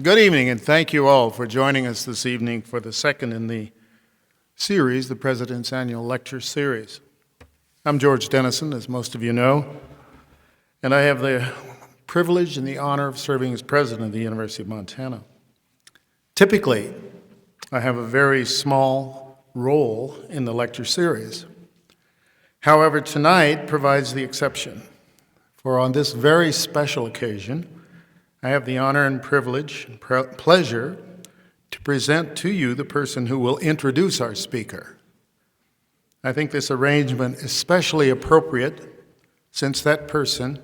Good evening, and thank you all for joining us this evening for the second in the series, the President's Annual Lecture Series. I'm George Dennison, as most of you know, and I have the privilege and the honor of serving as president of the University of Montana. Typically, I have a very small role in the lecture series. However, tonight provides the exception, for on this very special occasion, I have the honor and privilege and pleasure to present to you the person who will introduce our speaker. I think this arrangement is especially appropriate since that person,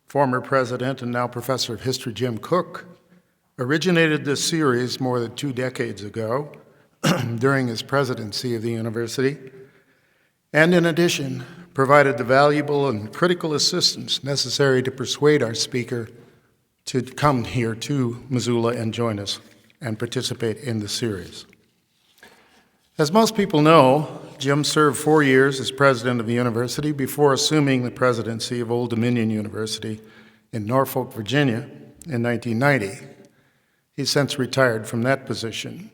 former president and now professor of history Jim Cook, originated this series more than 2 decades ago during his presidency of the university, and in addition, provided the valuable and critical assistance necessary to persuade our speaker to come here to Missoula and join us and participate in the series. As most people know, Jim served 4 years as president of the university before assuming the presidency of Old Dominion University in Norfolk, Virginia in 1990. He's since retired from that position.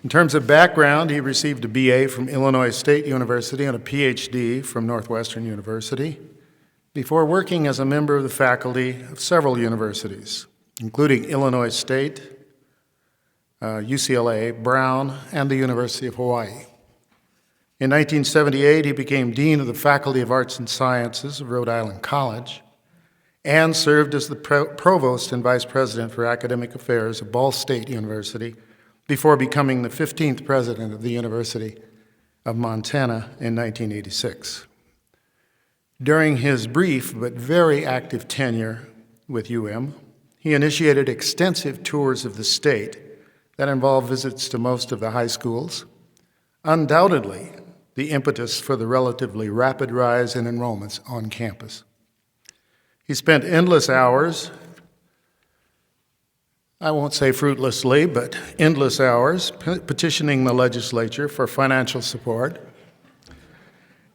In terms of background, he received a BA from Illinois State University and a PhD from Northwestern University, before working as a member of the faculty of several universities, including Illinois State, UCLA, Brown, and the University of Hawaii. In 1978, he became Dean of the Faculty of Arts and Sciences of Rhode Island College and served as the Provost and Vice President for Academic Affairs of Ball State University before becoming the 15th President of the University of Montana in 1986. During his brief but very active tenure with UM, he initiated extensive tours of the state that involved visits to most of the high schools, undoubtedly the impetus for the relatively rapid rise in enrollments on campus. He spent endless hours, I won't say fruitlessly, but endless hours, petitioning the legislature for financial support,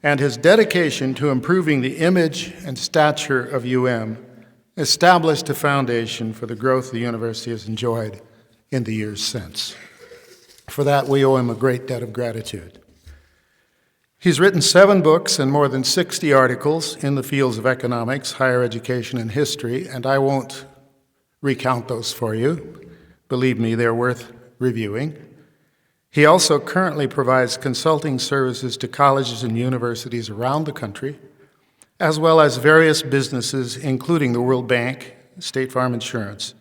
and his dedication to improving the image and stature of UM established a foundation for the growth the university has enjoyed in the years since. For that, we owe him a great debt of gratitude. He's written 7 books and more than 60 articles in the fields of economics, higher education, and history, and I won't recount those for you. Believe me, they're worth reviewing. He also currently provides consulting services to colleges and universities around the country, as well as various businesses, including the World Bank, State Farm Insurance,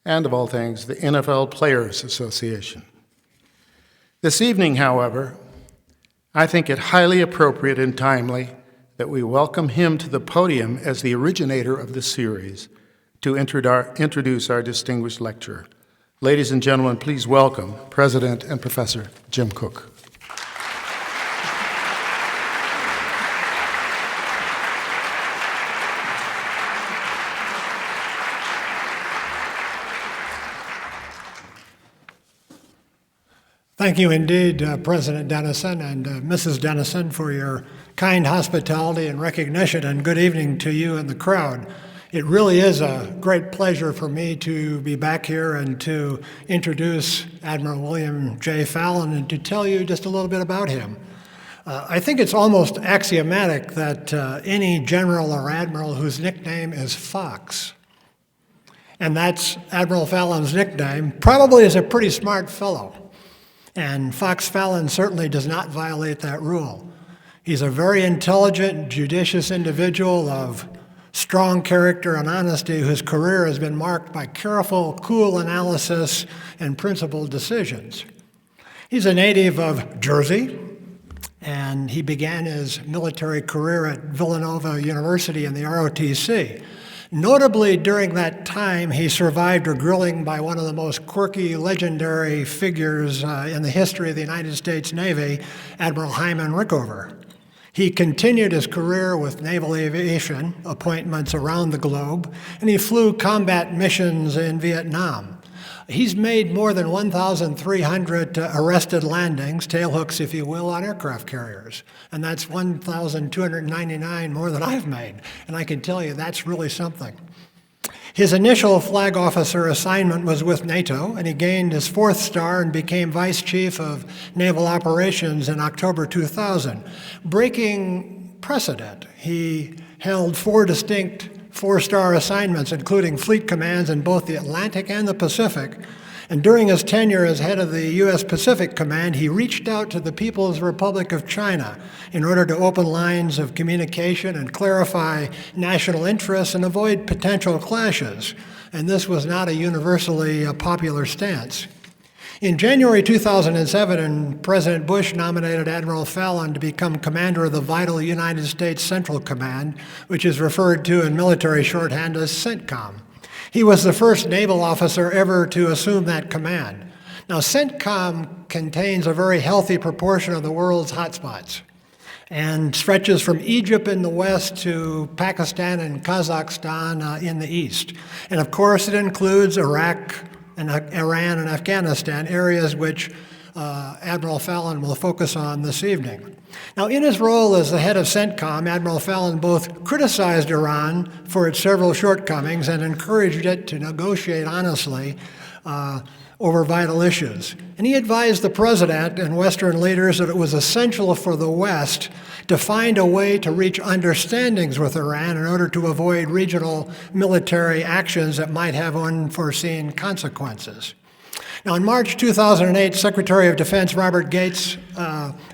and of all things, the NFL Players Association. This evening, however, I think it highly appropriate and timely that we welcome him to the podium as the originator of the series to introduce our distinguished lecturer. Ladies and gentlemen, please welcome President and Professor Jim Cook. Thank you indeed, President Dennison and Mrs. Dennison, for your kind hospitality and recognition, and good evening to you and the crowd. It really is a great pleasure for me to be back here and to introduce Admiral William J. Fallon and to tell you just a little bit about him. I think it's almost axiomatic that any general or admiral whose nickname is Fox, and that's Admiral Fallon's nickname, probably is a pretty smart fellow. And Fox Fallon certainly does not violate that rule. He's a very intelligent, judicious individual of strong character and honesty whose career has been marked by careful, cool analysis and principled decisions. He's a native of Jersey, and he began his military career at Villanova University in the ROTC. Notably, during that time, he survived a grilling by one of the most quirky, legendary figures in the history of the United States Navy, Admiral Hyman Rickover. He continued his career with naval aviation appointments around the globe, and he flew combat missions in Vietnam. He's made more than 1,300 arrested landings, tailhooks if you will, on aircraft carriers. And that's 1,299 more than I've made. And I can tell you that's really something. His initial flag officer assignment was with NATO, and he gained his 4th star and became Vice Chief of Naval Operations in October 2000. Breaking precedent, he held 4 distinct 4-star assignments, including fleet commands in both the Atlantic and the Pacific. And during his tenure as head of the U.S. Pacific Command, he reached out to the People's Republic of China in order to open lines of communication and clarify national interests and avoid potential clashes. And this was not a universally popular stance. In January 2007, President Bush nominated Admiral Fallon to become commander of the vital United States Central Command, which is referred to in military shorthand as CENTCOM. He was the first naval officer ever to assume that command. Now, CENTCOM contains a very healthy proportion of the world's hotspots and stretches from Egypt in the west to Pakistan and Kazakhstan in the east. And of course, it includes Iraq, and Iran and Afghanistan, areas which Admiral Fallon will focus on this evening. Now, in his role as the head of CENTCOM, Admiral Fallon both criticized Iran for its several shortcomings and encouraged it to negotiate honestly over vital issues. And he advised the president and Western leaders that it was essential for the West to find a way to reach understandings with Iran in order to avoid regional military actions that might have unforeseen consequences. Now, in March 2008, Secretary of Defense Robert Gates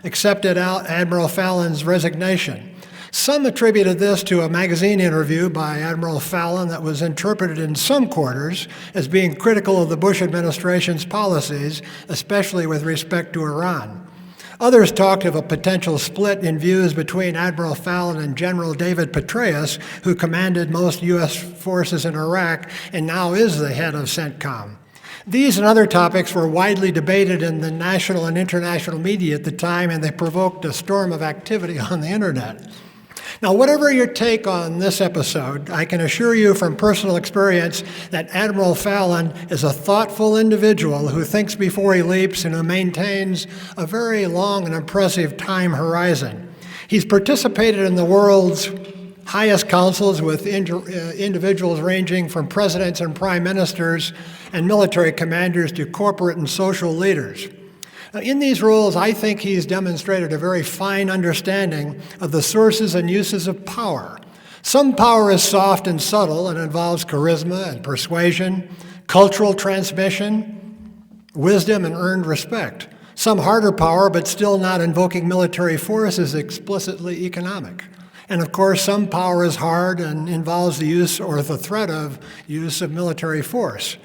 accepted Admiral Fallon's resignation. Some attributed this to a magazine interview by Admiral Fallon that was interpreted in some quarters as being critical of the Bush administration's policies, especially with respect to Iran. Others talked of a potential split in views between Admiral Fallon and General David Petraeus, who commanded most U.S. forces in Iraq and now is the head of CENTCOM. These and other topics were widely debated in the national and international media at the time, and they provoked a storm of activity on the internet. Now, whatever your take on this episode, I can assure you from personal experience that Admiral Fallon is a thoughtful individual who thinks before he leaps and who maintains a very long and impressive time horizon. He's participated in the world's highest councils with individuals ranging from presidents and prime ministers and military commanders to corporate and social leaders. In these roles, I think he's demonstrated a very fine understanding of the sources and uses of power. Some power is soft and subtle and involves charisma and persuasion, cultural transmission, wisdom, and earned respect. Some harder power, but still not invoking military force, is explicitly economic. And of course, some power is hard and involves the use or the threat of use of military force.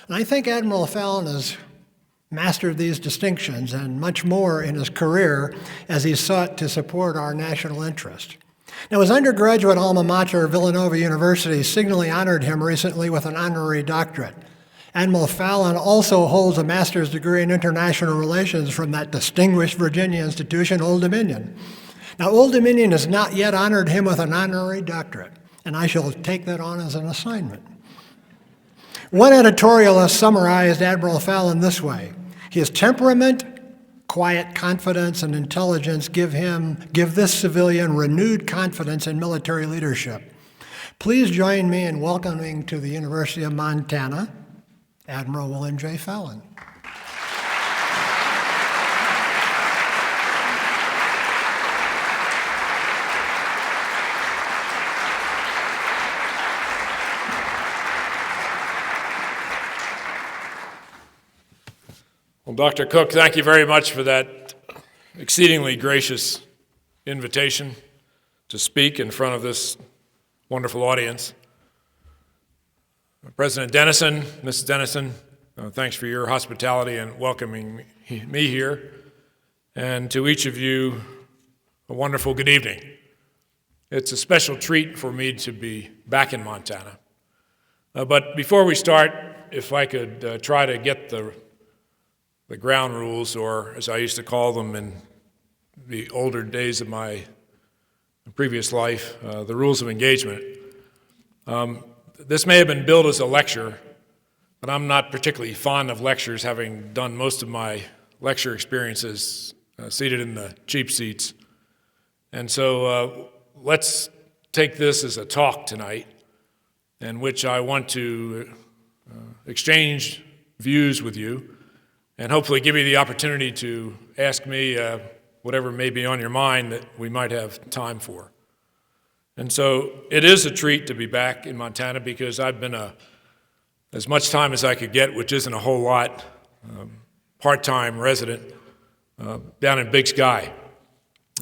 And I think Admiral Fallon has mastered these distinctions and much more in his career as he sought to support our national interest. Now, his undergraduate alma mater, Villanova University, signally honored him recently with an honorary doctorate. Admiral Fallon also holds a master's degree in international relations from that distinguished Virginia institution, Old Dominion. Now, Old Dominion has not yet honored him with an honorary doctorate, and I shall take that on as an assignment. One editorialist summarized Admiral Fallon this way: his temperament, quiet confidence, and intelligence give this civilian renewed confidence in military leadership. Please join me in welcoming to the University of Montana, Admiral William J. Fallon. Well, Dr. Cook, thank you very much for that exceedingly gracious invitation to speak in front of this wonderful audience. President Dennison, Mrs. Dennison, thanks for your hospitality and welcoming me here. And to each of you, a wonderful good evening. It's a special treat for me to be back in Montana. But before we start, if I could try to get the ground rules, or as I used to call them in the older days of my previous life, the rules of engagement. This may have been billed as a lecture, but I'm not particularly fond of lectures, having done most of my lecture experiences seated in the cheap seats. And so let's take this as a talk tonight, in which I want to exchange views with you and hopefully give you the opportunity to ask me whatever may be on your mind that we might have time for. And so it is a treat to be back in Montana, because I've been as much time as I could get, which isn't a whole lot, part-time resident down in Big Sky.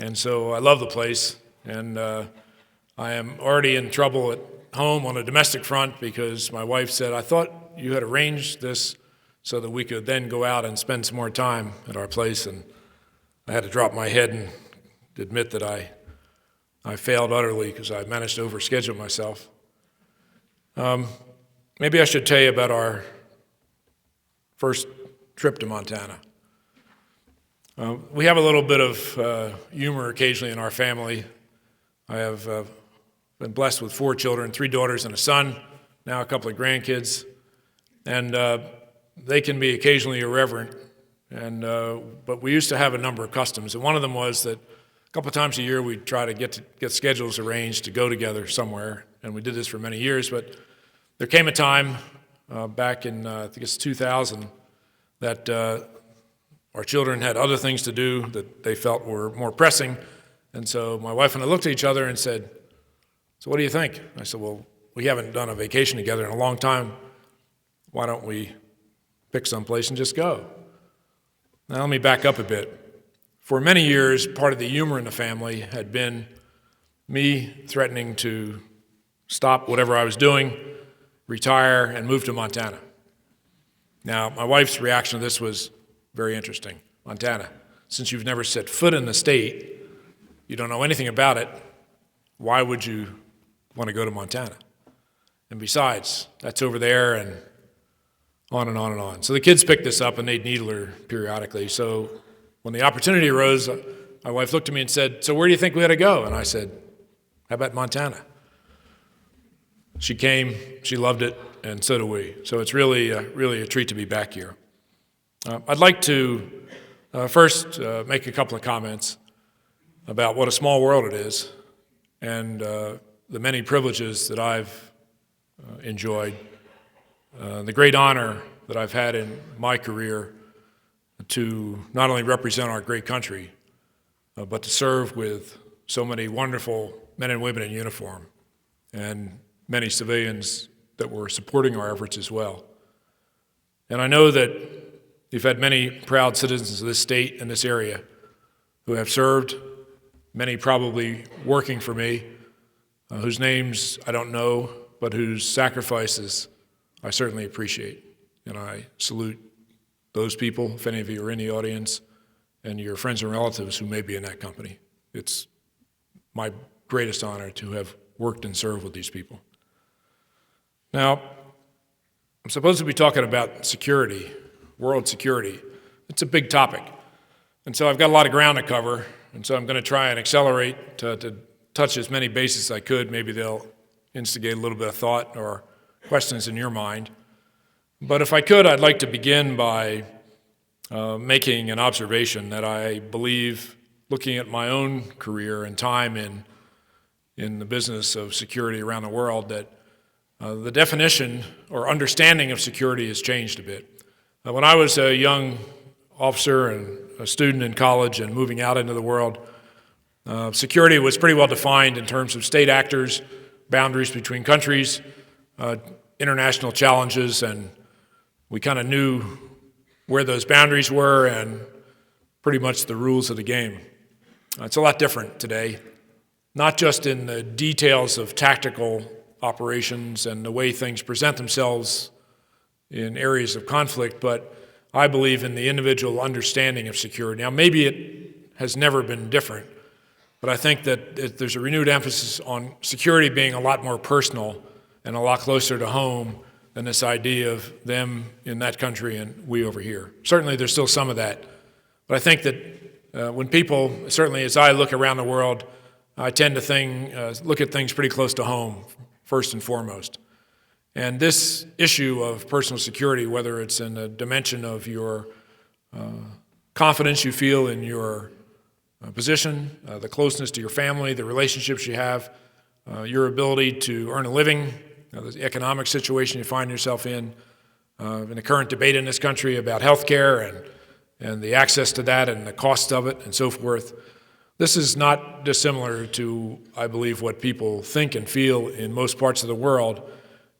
And so I love the place, and I am already in trouble at home on a domestic front, because my wife said, I thought you had arranged this so that we could then go out and spend some more time at our place. And I had to drop my head and admit that I failed utterly, because I managed to overschedule myself. Maybe I should tell you about our first trip to Montana. We have a little bit of humor occasionally in our family. I have been blessed with 4 children, 3 daughters and a son, now a couple of grandkids, and they can be occasionally irreverent. But we used to have a number of customs, and one of them was that a couple of times a year we'd try to get schedules arranged to go together somewhere, and we did this for many years. But there came a time back in I think it's 2000 that our children had other things to do that they felt were more pressing, and so my wife and I looked at each other and said, "So what do you think?" I said, "Well, we haven't done a vacation together in a long time. Why don't we pick someplace and just go?" Now let me back up a bit. For many years, part of the humor in the family had been me threatening to stop whatever I was doing, retire, and move to Montana. Now, my wife's reaction to this was very interesting. Montana, since you've never set foot in the state, you don't know anything about it, why would you want to go to Montana? And besides, that's over there, and on and on and on. So the kids picked this up, and they'd needle her periodically. So when the opportunity arose, my wife looked at me and said, "So where do you think we ought to go?" And I said, "How about Montana?" She came, she loved it, and so do we. So it's really a treat to be back here. I'd like to first make a couple of comments about what a small world it is, and the many privileges that I've enjoyed, the great honor that I've had in my career to not only represent our great country, but to serve with so many wonderful men and women in uniform, and many civilians that were supporting our efforts as well. And I know that we've had many proud citizens of this state and this area who have served, many probably working for me, whose names I don't know, but whose sacrifices I certainly appreciate. And I salute those people, if any of you are in the audience, and your friends and relatives who may be in that company. It's my greatest honor to have worked and served with these people. Now, I'm supposed to be talking about security, world security. It's a big topic. And so I've got a lot of ground to cover, and so I'm going to try and accelerate to touch as many bases as I could. Maybe they'll instigate a little bit of thought or questions in your mind. But if I could, I'd like to begin by making an observation that I believe, looking at my own career and time in the business of security around the world, that the definition or understanding of security has changed a bit. When I was a young officer and a student in college and moving out into the world, security was pretty well defined in terms of state actors, boundaries between countries, international challenges, and we kind of knew where those boundaries were and pretty much the rules of the game. It's a lot different today, not just in the details of tactical operations and the way things present themselves in areas of conflict, but I believe in the individual understanding of security. Now, maybe it has never been different, But I think that there's a renewed emphasis on security being a lot more personal and a lot closer to home than this idea of them in that country and we over here. Certainly there's still some of that. But I think that when people, certainly as I look around the world, I tend to look at things pretty close to home, first and foremost. And this issue of personal security, whether it's in the dimension of your confidence you feel in your position, the closeness to your family, the relationships you have, your ability to earn a living, the economic situation you find yourself in the current debate in this country about health care and the access to that and the cost of it and so forth. This is not dissimilar to, I believe, what people think and feel in most parts of the world.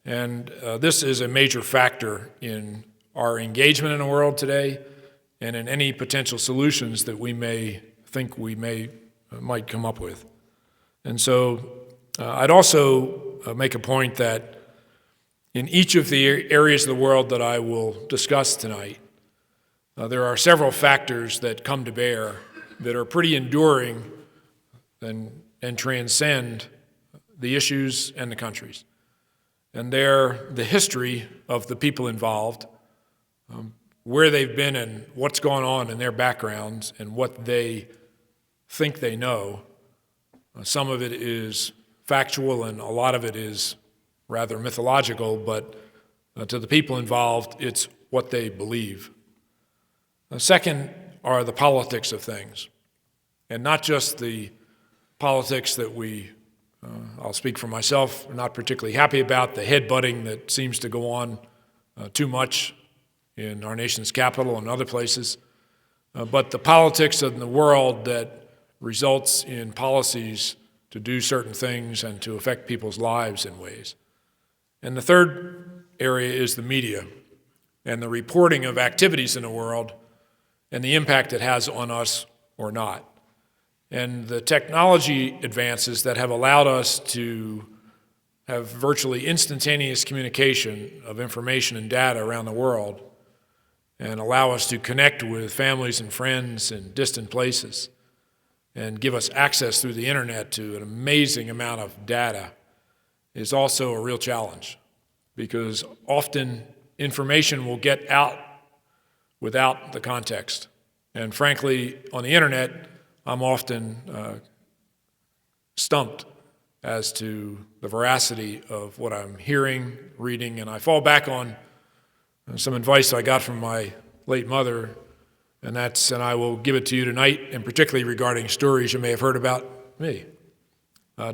And this is a major factor in our engagement in the world today and in any potential solutions that we may think might come up with. And so I'd also make a point that in each of the areas of the world that I will discuss tonight, there are several factors that come to bear that are pretty enduring and transcend the issues and the countries. And they're the history of the people involved, where they've been and what's gone on in their backgrounds and what they think they know. Some of it is factual and a lot of it is rather mythological, but to the people involved, it's what they believe. Second are the politics of things, and not just the politics that I'll speak for myself, are not particularly happy about, the headbutting that seems to go on too much in our nation's capital and other places, but the politics of the world that results in policies to do certain things and to affect people's lives in ways. And the third area is the media and the reporting of activities in the world and the impact it has on us or not. And the technology advances that have allowed us to have virtually instantaneous communication of information and data around the world and allow us to connect with families and friends in distant places and give us access through the internet to an amazing amount of data is also a real challenge, because often information will get out without the context. And frankly, on the internet, I'm often stumped as to the veracity of what I'm hearing, reading, and I fall back on some advice I got from my late mother, and I will give it to you tonight, and particularly regarding stories you may have heard about me.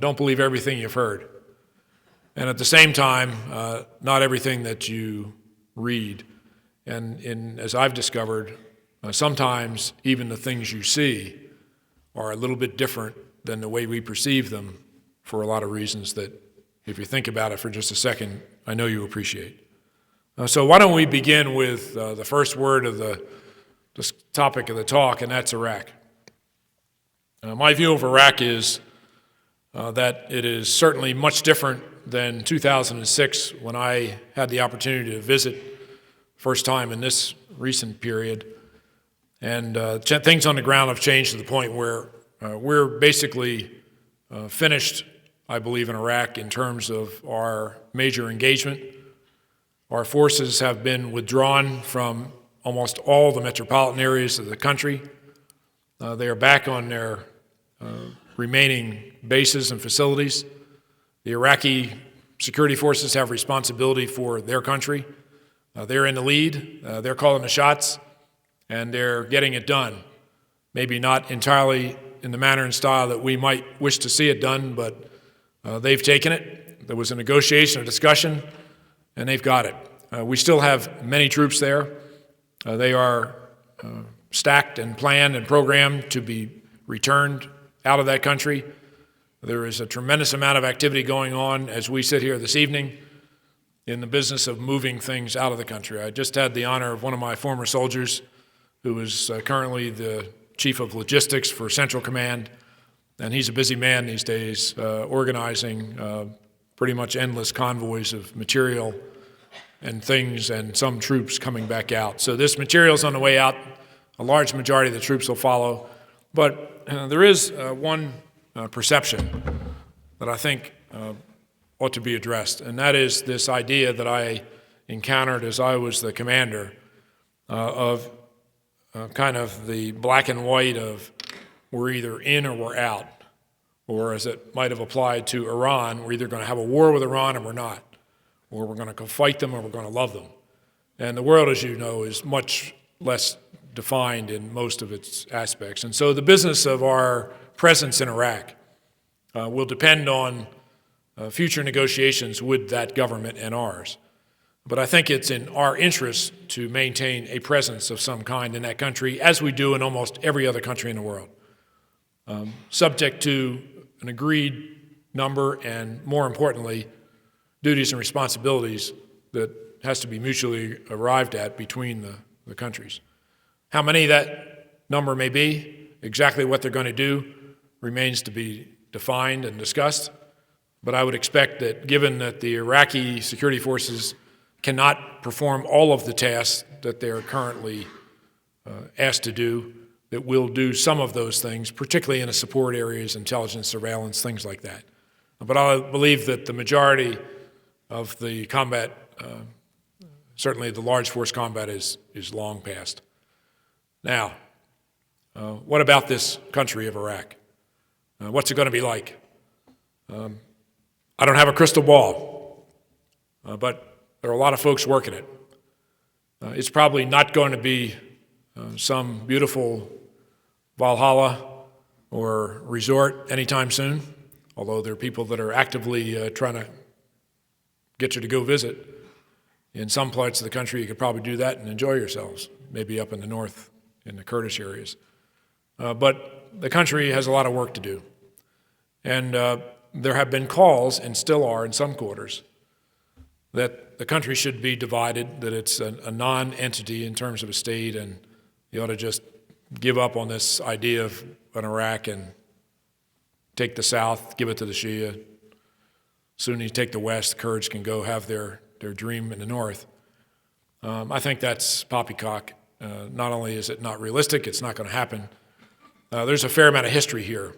Don't believe everything you've heard. And at the same time, not everything that you read. And as I've discovered, sometimes even the things you see are a little bit different than the way we perceive them for a lot of reasons that, if you think about it for just a second, I know you appreciate. So why don't we begin with the first word of the topic of the talk, and that's Iraq. My view of Iraq is that it is certainly much different than 2006 when I had the opportunity to visit first time in this recent period. And things on the ground have changed to the point where we're basically finished, I believe, in Iraq in terms of our major engagement. Our forces have been withdrawn from almost all the metropolitan areas of the country. They are back on their remaining bases and facilities. The Iraqi security forces have responsibility for their country. They're in the lead. They're calling the shots, and they're getting it done. Maybe not entirely in the manner and style that we might wish to see it done, but they've taken it. There was a negotiation, a discussion, and they've got it. We still have many troops there. They are stacked and planned and programmed to be returned out of that country. There is a tremendous amount of activity going on as we sit here this evening in the business of moving things out of the country. I just had the honor of one of my former soldiers, who is currently the chief of logistics for Central Command, and he's a busy man these days, organizing pretty much endless convoys of material and things and some troops coming back out. So this material's on the way out. A large majority of the troops will follow. But there is one perception that I think ought to be addressed, and that is this idea that I encountered as I was the commander of kind of the black and white of we're either in or we're out, or as it might have applied to Iran, we're either going to have a war with Iran or we're not, or we're going to go fight them or we're going to love them. And the world, as you know, is much less defined in most of its aspects. And so the business of our presence in Iraq will depend on future negotiations with that government and ours. But I think it's in our interest to maintain a presence of some kind in that country, as we do in almost every other country in the world, subject to an agreed number and, more importantly, duties and responsibilities that has to be mutually arrived at between the countries. How many that number may be, exactly what they're going to do, remains to be defined and discussed. But I would expect that given that the Iraqi security forces cannot perform all of the tasks that they are currently asked to do, that we'll do some of those things, particularly in the support areas, intelligence, surveillance, things like that. But I believe that the majority of the combat, certainly the large force combat, is long past. Now, what about this country of Iraq? What's it going to be like? I don't have a crystal ball, but there are a lot of folks working it. It's probably not going to be some beautiful Valhalla or resort anytime soon, although there are people that are actively trying to get you to go visit. In some parts of the country, you could probably do that and enjoy yourselves, maybe up in the north in the Kurdish areas. But the country has a lot of work to do. And there have been calls, and still are in some quarters, that the country should be divided, that it's a non-entity in terms of a state, and you ought to just give up on this idea of an Iraq and take the South, give it to the Shia. Soon you take the West, the Kurds can go have their dream in the North. I think that's poppycock. Not only is it not realistic, it's not going to happen. There's a fair amount of history here.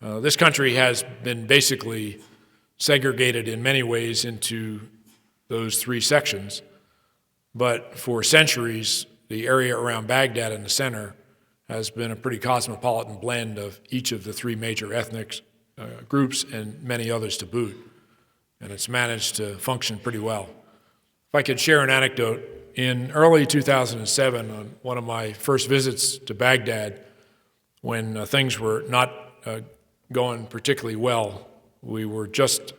This country has been basically segregated in many ways into those three sections, but for centuries, the area around Baghdad in the center has been a pretty cosmopolitan blend of each of the three major ethnic groups and many others to boot, and it's managed to function pretty well. If I could share an anecdote, in early 2007, on one of my first visits to Baghdad, when things were not going particularly well, we were just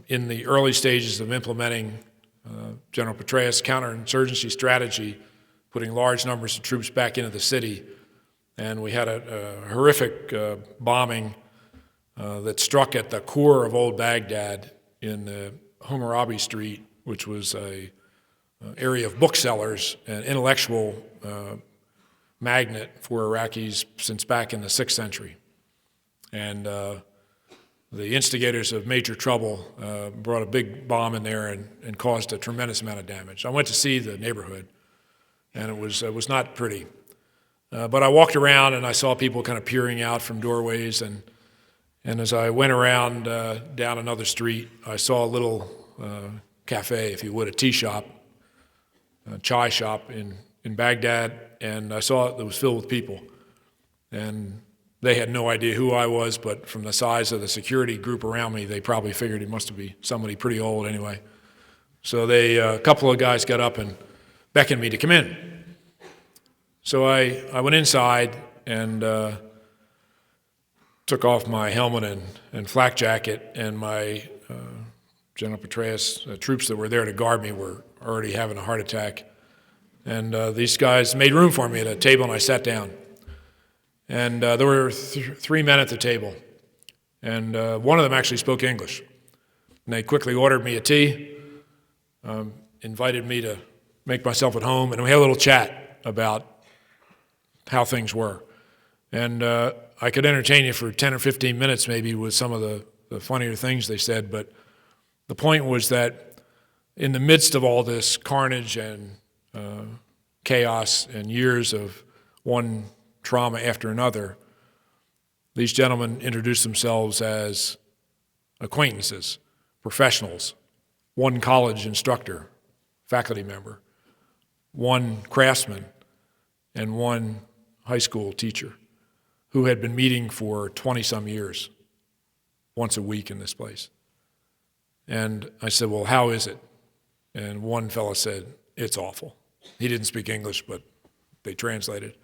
in the early stages of implementing General Petraeus' counterinsurgency strategy, putting large numbers of troops back into the city. And we had a horrific bombing that struck at the core of old Baghdad in Hammurabi Street, which was an area of booksellers, an intellectual magnet for Iraqis since back in the 6th century. And the instigators of major trouble brought a big bomb in there and caused a tremendous amount of damage. I went to see the neighborhood, and it was not pretty. But I walked around and I saw people kind of peering out from doorways, and as I went around down another street, I saw a little cafe, if you would, a tea shop, a chai shop in Baghdad, and I saw it was filled with people. And they had no idea who I was, but from the size of the security group around me, they probably figured it must be somebody pretty old anyway. So a couple of guys got up and beckoned me to come in. So I went inside and took off my helmet and flak jacket, and my General Petraeus troops that were there to guard me were already having a heart attack. And these guys made room for me at a table, and I sat down. And there were three men at the table, and one of them actually spoke English. And they quickly ordered me a tea, invited me to make myself at home, and we had a little chat about how things were. And I could entertain you for 10 or 15 minutes maybe with some of the funnier things they said, but the point was that in the midst of all this carnage and chaos and years of one trauma after another, These gentlemen introduced themselves as acquaintances, professionals, one college instructor, faculty member, one craftsman, and one high school teacher who had been meeting for 20-some years, once a week in this place. And I said, well, how is it? And one fellow said, it's awful. He didn't speak English, but they translated.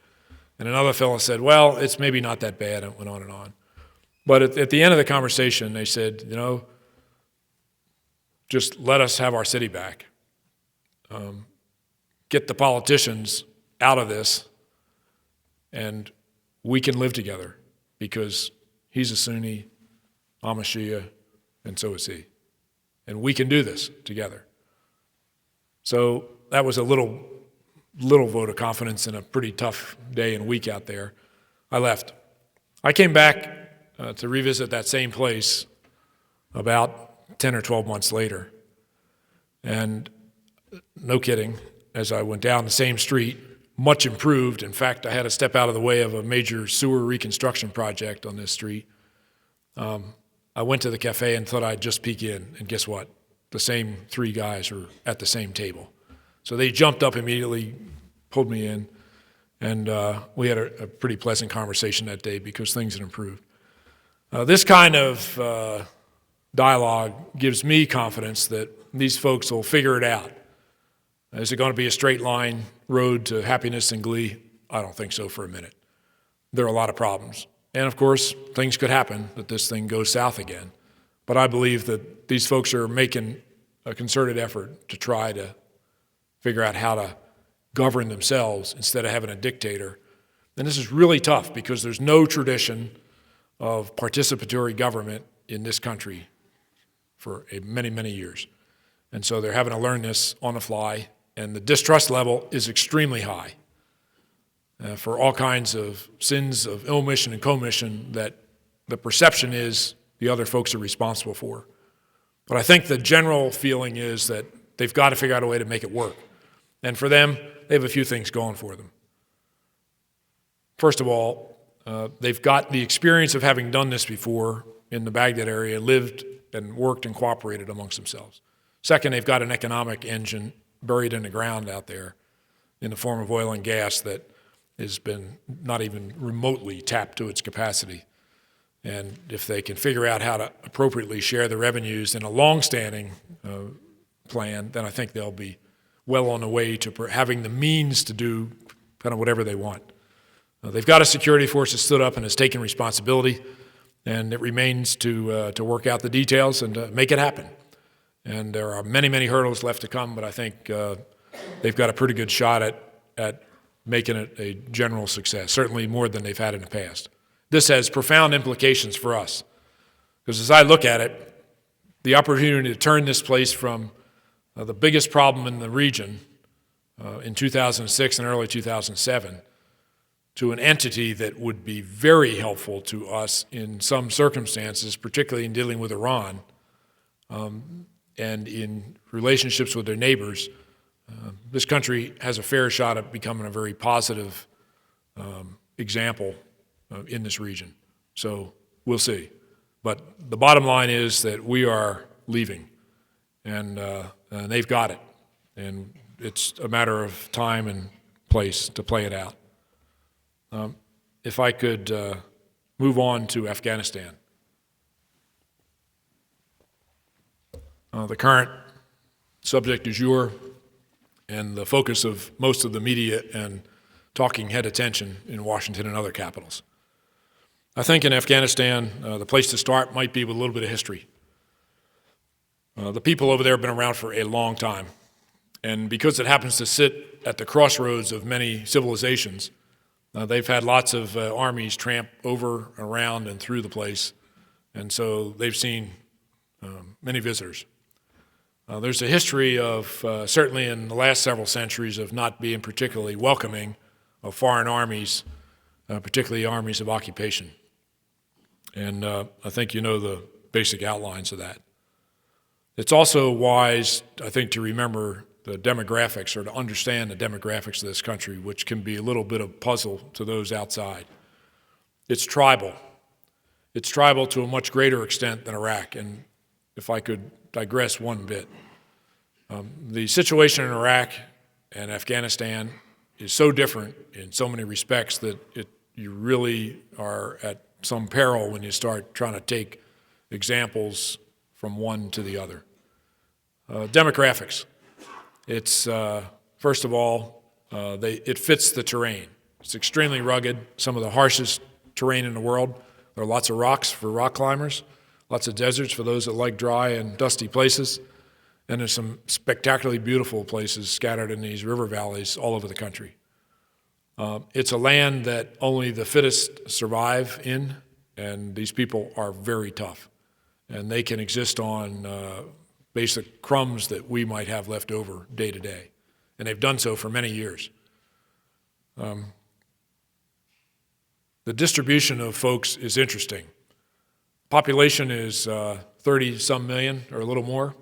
And another fellow said, well, it's maybe not that bad, and it went on and on. But at the end of the conversation, they said, just let us have our city back. Get the politicians out of this, and we can live together because he's a Sunni, I'm a Shia, and so is he. And we can do this together. So that was a little vote of confidence in a pretty tough day and week out there. I left. I came back to revisit that same place about 10 or 12 months later. And no kidding, as I went down the same street, much improved. In fact, I had to step out of the way of a major sewer reconstruction project on this street. I went to the cafe and thought I'd just peek in, and guess what? The same three guys were at the same table. So they jumped up immediately, pulled me in, and we had a pretty pleasant conversation that day because things had improved. This kind of dialogue gives me confidence that these folks will figure it out. Is it going to be a straight line road to happiness and glee? I don't think so for a minute. There are a lot of problems. And of course, things could happen that this thing goes south again. But I believe that these folks are making a concerted effort to try to figure out how to govern themselves instead of having a dictator. And this is really tough because there's no tradition of participatory government in this country for many, many years. And so they're having to learn this on the fly, and the distrust level is extremely high for all kinds of sins of omission and commission that the perception is the other folks are responsible for. But I think the general feeling is that they've got to figure out a way to make it work. And for them, they have a few things going for them. First of all, they've got the experience of having done this before in the Baghdad area, lived and worked and cooperated amongst themselves. Second, they've got an economic engine buried in the ground out there in the form of oil and gas that has been not even remotely tapped to its capacity. And if they can figure out how to appropriately share the revenues in a long-standing plan, then I think they'll be well on the way to having the means to do kind of whatever they want. They've got a security force that stood up and has taken responsibility, and it remains to work out the details and to make it happen. And there are many, many hurdles left to come, but I think they've got a pretty good shot at making it a general success, certainly more than they've had in the past. This has profound implications for us, because as I look at it, the opportunity to turn this place from the biggest problem in the region in 2006 and early 2007 to an entity that would be very helpful to us in some circumstances, particularly in dealing with Iran, and in relationships with their neighbors, this country has a fair shot at becoming a very positive example in this region. So we'll see. But the bottom line is that we are leaving, and they've got it. And it's a matter of time and place to play it out. If I could move on to Afghanistan. The current subject du jour and the focus of most of the media and talking head attention in Washington and other capitals. I think in Afghanistan, the place to start might be with a little bit of history. The people over there have been around for a long time. And because it happens to sit at the crossroads of many civilizations, they've had lots of armies tramp over, around, and through the place. And so they've seen many visitors. There's a history of, certainly in the last several centuries, of not being particularly welcoming of foreign armies, particularly armies of occupation. And I think you know the basic outlines of that. It's also wise, I think, to remember the demographics, or to understand the demographics of this country, which can be a little bit of a puzzle to those outside. It's tribal. It's tribal to a much greater extent than Iraq. And if I could digress one bit, the situation in Iraq and Afghanistan is so different in so many respects that you really are at some peril when you start trying to take examples from one to the other. Demographics. It's, first of all, it fits the terrain. It's extremely rugged, some of the harshest terrain in the world. There are lots of rocks for rock climbers, lots of deserts for those that like dry and dusty places, and there's some spectacularly beautiful places scattered in these river valleys all over the country. It's a land that only the fittest survive in, and these people are very tough. And they can exist on basic crumbs that we might have left over day to day. And they've done so for many years. The distribution of folks is interesting. Population is 30-some million or a little more.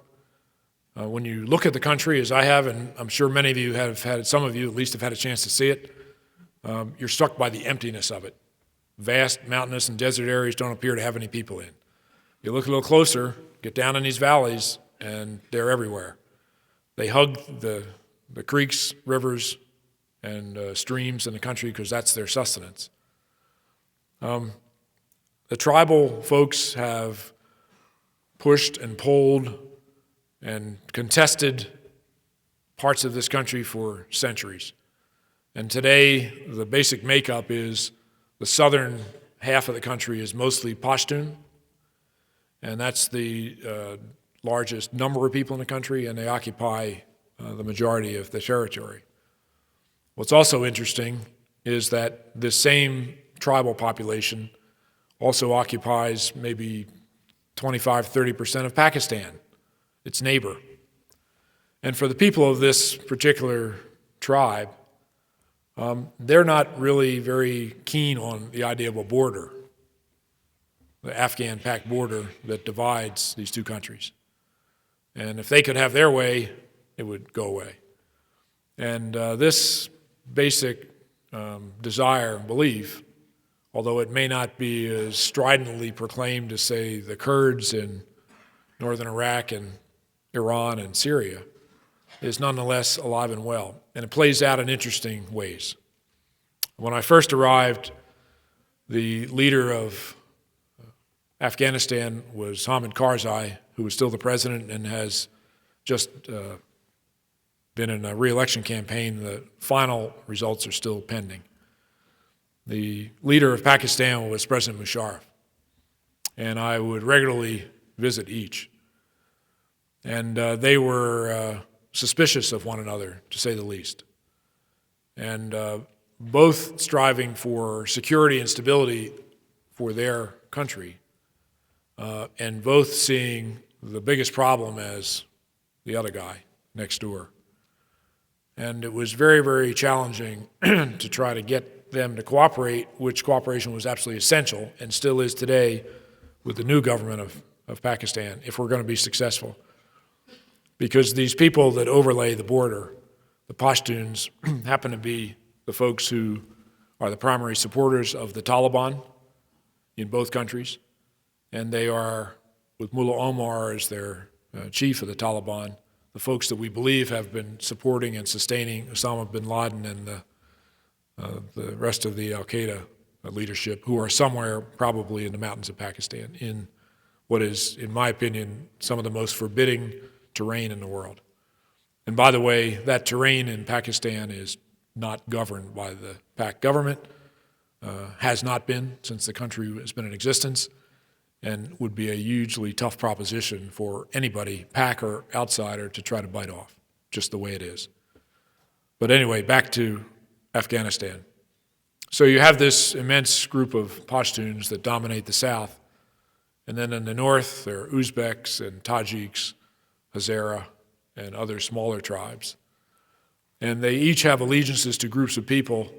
When you look at the country, as I have, and I'm sure many of you have had, some of you at least have had a chance to see it, you're struck by the emptiness of it. Vast mountainous and desert areas don't appear to have any people in. You look a little closer, get down in these valleys, and they're everywhere. They hug the creeks, rivers, and streams in the country because that's their sustenance. The tribal folks have pushed and pulled and contested parts of this country for centuries. And today, the basic makeup is the southern half of the country is mostly Pashtun, and that's the largest number of people in the country, and they occupy the majority of the territory. What's also interesting is that this same tribal population also occupies maybe 25-30% of Pakistan, its neighbor. And for the people of this particular tribe, they're not really very keen on the idea of a border, the Afghan-Pak border that divides these two countries. And if they could have their way, it would go away. And this basic desire and belief, although it may not be as stridently proclaimed as, say, the Kurds in northern Iraq and Iran and Syria, is nonetheless alive and well. And it plays out in interesting ways. When I first arrived, the leader of Afghanistan was Hamid Karzai, who was still the president and has just been in a re-election campaign. The final results are still pending. The leader of Pakistan was President Musharraf, and I would regularly visit each. And they were suspicious of one another, to say the least. And both striving for security and stability for their country, and both seeing the biggest problem as the other guy next door. And it was very, very challenging to try to get them to cooperate, which cooperation was absolutely essential and still is today with the new government of Pakistan, if we're going to be successful. Because these people that overlay the border, the Pashtuns, happen to be the folks who are the primary supporters of the Taliban in both countries. And they are, with Mullah Omar as their chief of the Taliban, the folks that we believe have been supporting and sustaining Osama bin Laden and the rest of the al-Qaeda leadership, who are somewhere probably in the mountains of Pakistan, in what is, in my opinion, some of the most forbidding terrain in the world. And by the way, that terrain in Pakistan is not governed by the Pak government, has not been since the country has been in existence, and would be a hugely tough proposition for anybody, Pak or outsider, to try to bite off, just the way it is. But anyway, back to Afghanistan. So you have this immense group of Pashtuns that dominate the south, and then in the north there are Uzbeks and Tajiks, Hazara, and other smaller tribes. And they each have allegiances to groups of people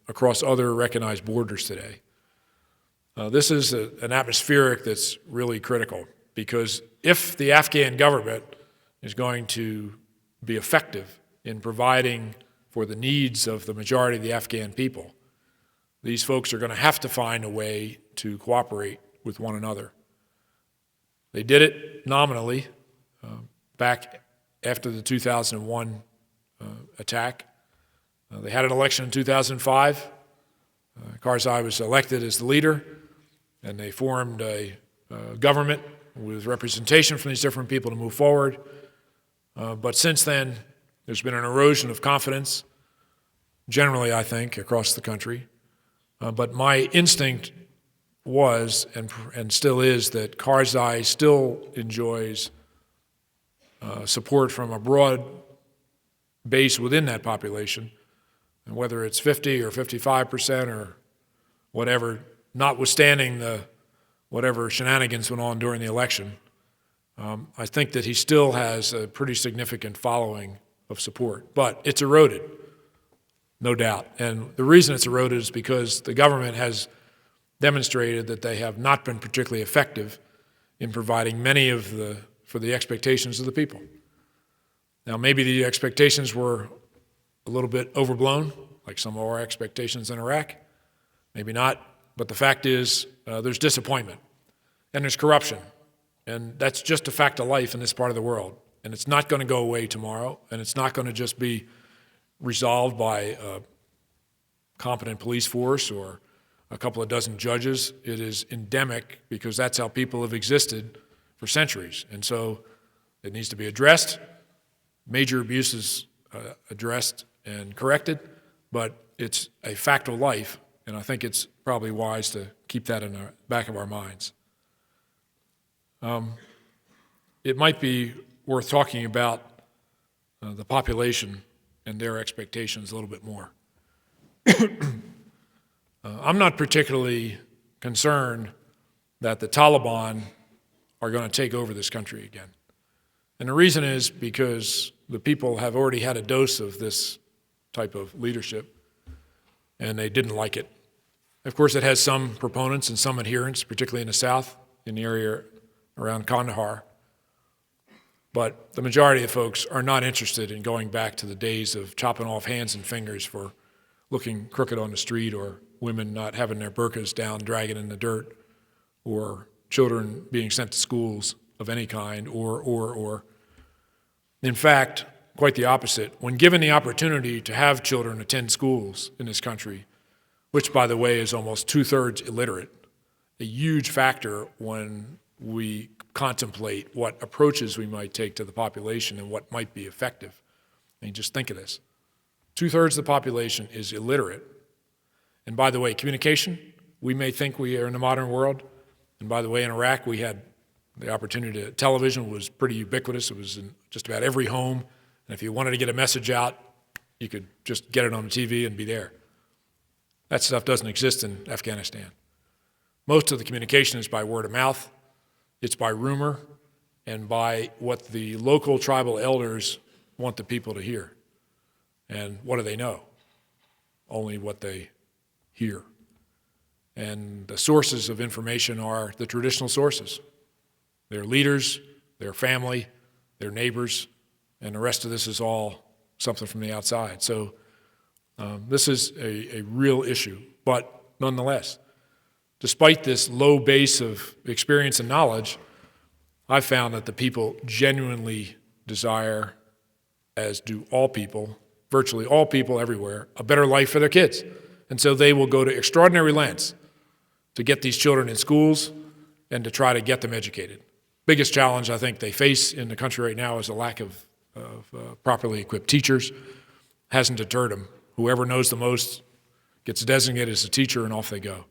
across other recognized borders today. This is an atmospheric that's really critical, because if the Afghan government is going to be effective in providing for the needs of the majority of the Afghan people, these folks are going to have to find a way to cooperate with one another. They did it nominally back after the 2001 attack. They had an election in 2005. Karzai was elected as the leader, and they formed a government with representation from these different people to move forward. But since then, there's been an erosion of confidence, generally, I think, across the country. But my instinct was, and still is, that Karzai still enjoys support from a broad base within that population, and whether it's 50 or 55% or whatever, notwithstanding whatever shenanigans went on during the election, I think that he still has a pretty significant following of support. But it's eroded, no doubt. And the reason it's eroded is because the government has demonstrated that they have not been particularly effective in providing many for the expectations of the people. Now, maybe the expectations were a little bit overblown, like some of our expectations in Iraq. Maybe not. But the fact is, there's disappointment, and there's corruption. And that's just a fact of life in this part of the world. And it's not going to go away tomorrow, and it's not going to just be resolved by a competent police force or a couple of dozen judges. It is endemic because that's how people have existed for centuries. And so it needs to be addressed, major abuses addressed and corrected, but it's a fact of life, and I think it's probably wise to keep that in the back of our minds. It might be worth talking about the population and their expectations a little bit more. I'm not particularly concerned that the Taliban are going to take over this country again. And the reason is because the people have already had a dose of this type of leadership, and they didn't like it. Of course, it has some proponents and some adherents, particularly in the south, in the area around Kandahar. But the majority of folks are not interested in going back to the days of chopping off hands and fingers for looking crooked on the street, or women not having their burqas down, dragging in the dirt, or children being sent to schools of any kind, or. In fact, quite the opposite. When given the opportunity to have children attend schools in this country, which, by the way, is almost 2/3 illiterate, a huge factor when we contemplate what approaches we might take to the population and what might be effective. I mean, just think of this. 2/3 of the population is illiterate. And by the way, communication, we may think we are in the modern world. And by the way, in Iraq, we had the opportunity to, television was pretty ubiquitous. It was in just about every home. And if you wanted to get a message out, you could just get it on the TV and be there. That stuff doesn't exist in Afghanistan. Most of the communication is by word of mouth. It's by rumor and by what the local tribal elders want the people to hear. And what do they know? Only what they hear. And the sources of information are the traditional sources. Their leaders, their family, their neighbors, and the rest of this is all something from the outside. So this is a real issue. But nonetheless, despite this low base of experience and knowledge, I've found that the people genuinely desire, as do all people, virtually all people everywhere, a better life for their kids. And so they will go to extraordinary lengths to get these children in schools and to try to get them educated. Biggest challenge I think they face in the country right now is a lack of properly equipped teachers. Hasn't deterred them. Whoever knows the most gets designated as a teacher, and off they go.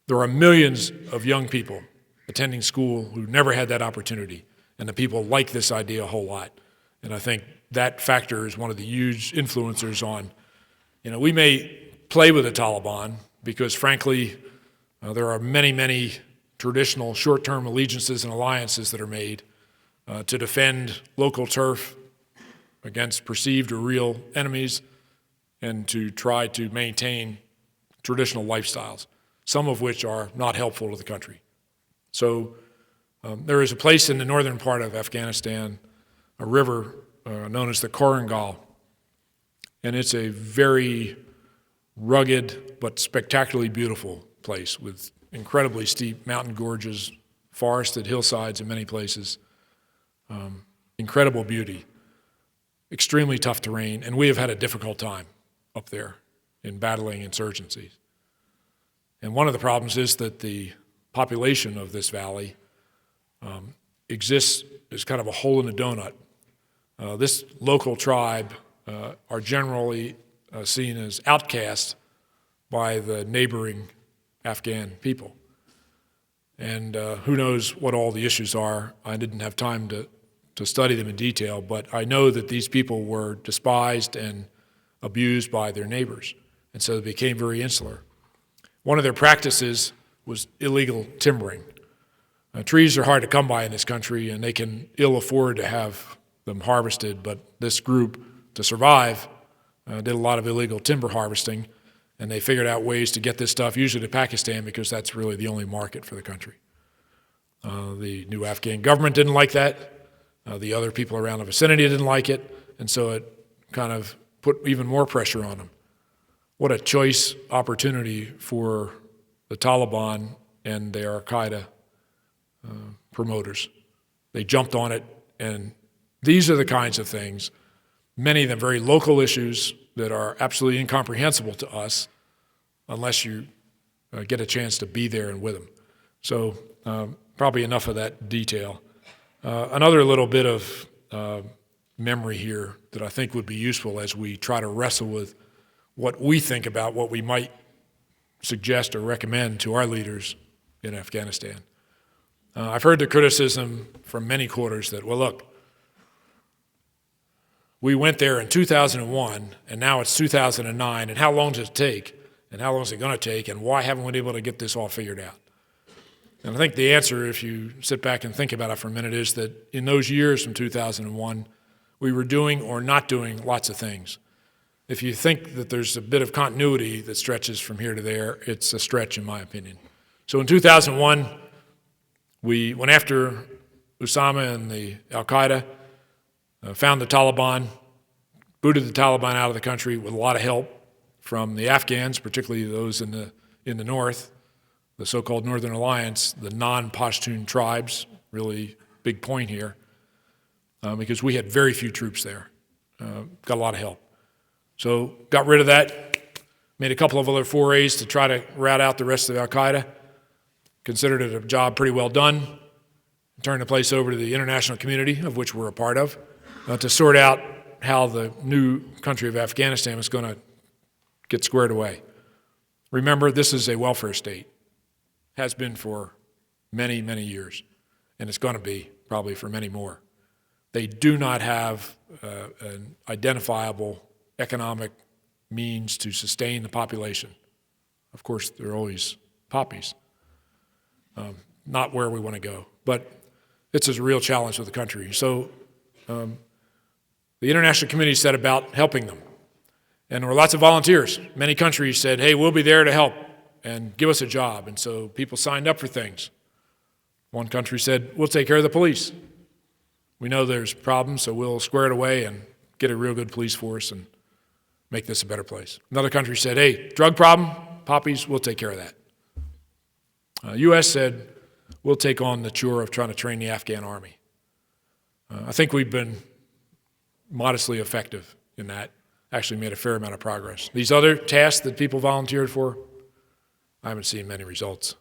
There are millions of young people attending school who never had that opportunity, and the people like this idea a whole lot. And I think that factor is one of the huge influencers on, we may play with the Taliban because, frankly, there are many, many traditional short-term allegiances and alliances that are made to defend local turf against perceived or real enemies and to try to maintain traditional lifestyles, some of which are not helpful to the country. So there is a place in the northern part of Afghanistan, a river known as the Korangal, and it's a very rugged but spectacularly beautiful place with incredibly steep mountain gorges, forested hillsides in many places, incredible beauty, extremely tough terrain, and we have had a difficult time up there in battling insurgencies. And one of the problems is that the population of this valley exists as kind of a hole in a donut. This local tribe are generally seen as outcast by the neighboring Afghan people. And who knows what all the issues are. I didn't have time to study them in detail, but I know that these people were despised and abused by their neighbors, and so they became very insular. One of their practices was illegal timbering. Trees are hard to come by in this country, and they can ill afford to have them harvested, but this group, to survive, did a lot of illegal timber harvesting, and they figured out ways to get this stuff, usually to Pakistan, because that's really the only market for the country. The new Afghan government didn't like that. The other people around the vicinity didn't like it, and so it kind of put even more pressure on them. What a choice opportunity for the Taliban and the al-Qaeda promoters. They jumped on it, and these are the kinds of things, many of them very local issues that are absolutely incomprehensible to us unless you get a chance to be there and with them. So probably enough of that detail. Another little bit of memory here that I think would be useful as we try to wrestle with what we think about what we might suggest or recommend to our leaders in Afghanistan. I've heard the criticism from many quarters that, well, look, we went there in 2001, and now it's 2009, and how long does it take? And how long is it going to take? And why haven't we been able to get this all figured out? And I think the answer, if you sit back and think about it for a minute, is that in those years from 2001, we were doing or not doing lots of things. If you think that there's a bit of continuity that stretches from here to there, it's a stretch in my opinion. So in 2001, we went after Osama and the al-Qaeda, found the Taliban, booted the Taliban out of the country with a lot of help from the Afghans, particularly those in the north, the so-called Northern Alliance, the non-Pashtun tribes, really big point here, because we had very few troops there. Got a lot of help. So got rid of that, made a couple of other forays to try to rat out the rest of al-Qaeda, considered it a job pretty well done, turned the place over to the international community, of which we're a part of, to sort out how the new country of Afghanistan was going to get squared away. Remember, this is a welfare state. Has been for many, many years, and it's going to be probably for many more. They do not have an identifiable economic means to sustain the population. Of course, there are always poppies. Not where we want to go, but it's a real challenge for the country. So the international community set about helping them, and there were lots of volunteers. Many countries said, hey, we'll be there to help and give us a job, and so people signed up for things. One country said, we'll take care of the police. We know there's problems, so we'll square it away and get a real good police force and make this a better place. Another country said, hey, drug problem, poppies, we'll take care of that. U.S. said, we'll take on the chore of trying to train the Afghan army. I think we've been modestly effective in that, actually made a fair amount of progress. These other tasks that people volunteered for, I haven't seen many results.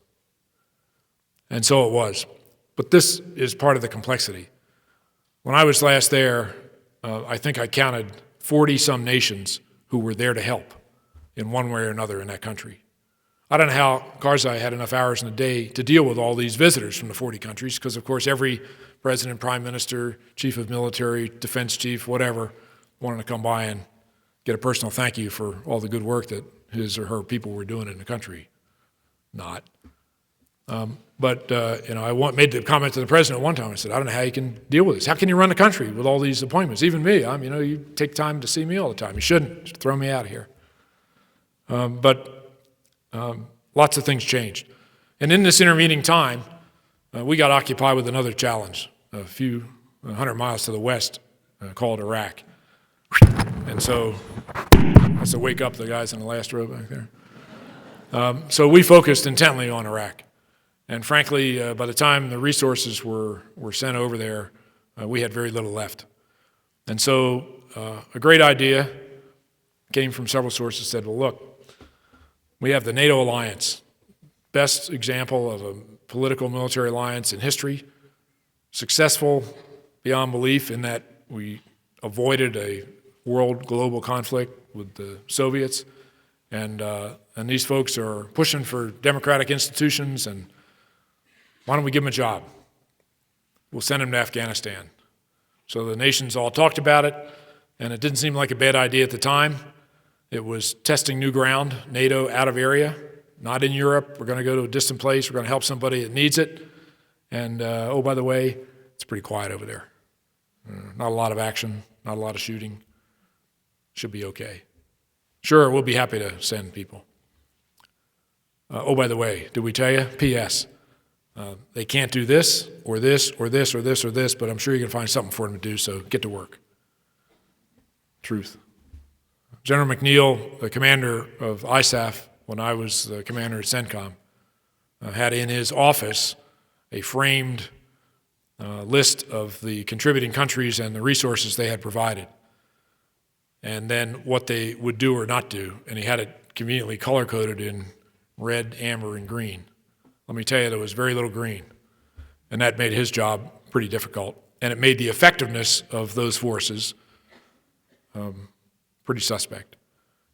And so it was. But this is part of the complexity. When I was last there, I think I counted 40-some nations who were there to help in one way or another in that country. I don't know how Karzai had enough hours in a day to deal with all these visitors from the 40 countries, because, of course, every president, prime minister, chief of military, defense chief, whatever, wanted to come by and get a personal thank you for all the good work that his or her people were doing in the country. Not. But I made the comment to the president one time. I said, I don't know how you can deal with this. How can you run the country with all these appointments? Even me, you take time to see me all the time. You shouldn't. Just throw me out of here. But lots of things changed. And in this intervening time, we got occupied with another challenge, a few 100 miles to the west, called Iraq. And so That's to wake up the guys in the last row back there. So we focused intently on Iraq. And frankly, by the time the resources were sent over there, we had very little left. And so a great idea came from several sources, said, well, look, we have the NATO alliance, best example of a political military alliance in history, successful beyond belief in that we avoided a world global conflict with the Soviets, and these folks are pushing for democratic institutions, and why don't we give them a job? We'll send them to Afghanistan. So the nations all talked about it, and it didn't seem like a bad idea at the time. It was testing new ground, NATO out of area, not in Europe. We're going to go to a distant place. We're going to help somebody that needs it. And, oh, by the way, it's pretty quiet over there. Not a lot of action, not a lot of shooting. Should be okay. Sure, we'll be happy to send people. Oh, by the way, did we tell you? P.S. They can't do this, or this, or this, or this, or this, but I'm sure you can find something for them to do, so get to work. Truth. General McNeil, the commander of ISAF, when I was the commander at CENTCOM, had in his office a framed list of the contributing countries and the resources they had provided, and then what they would do or not do, and he had it conveniently color-coded in red, amber, and green. Let me tell you, there was very little green, and that made his job pretty difficult, and it made the effectiveness of those forces pretty suspect.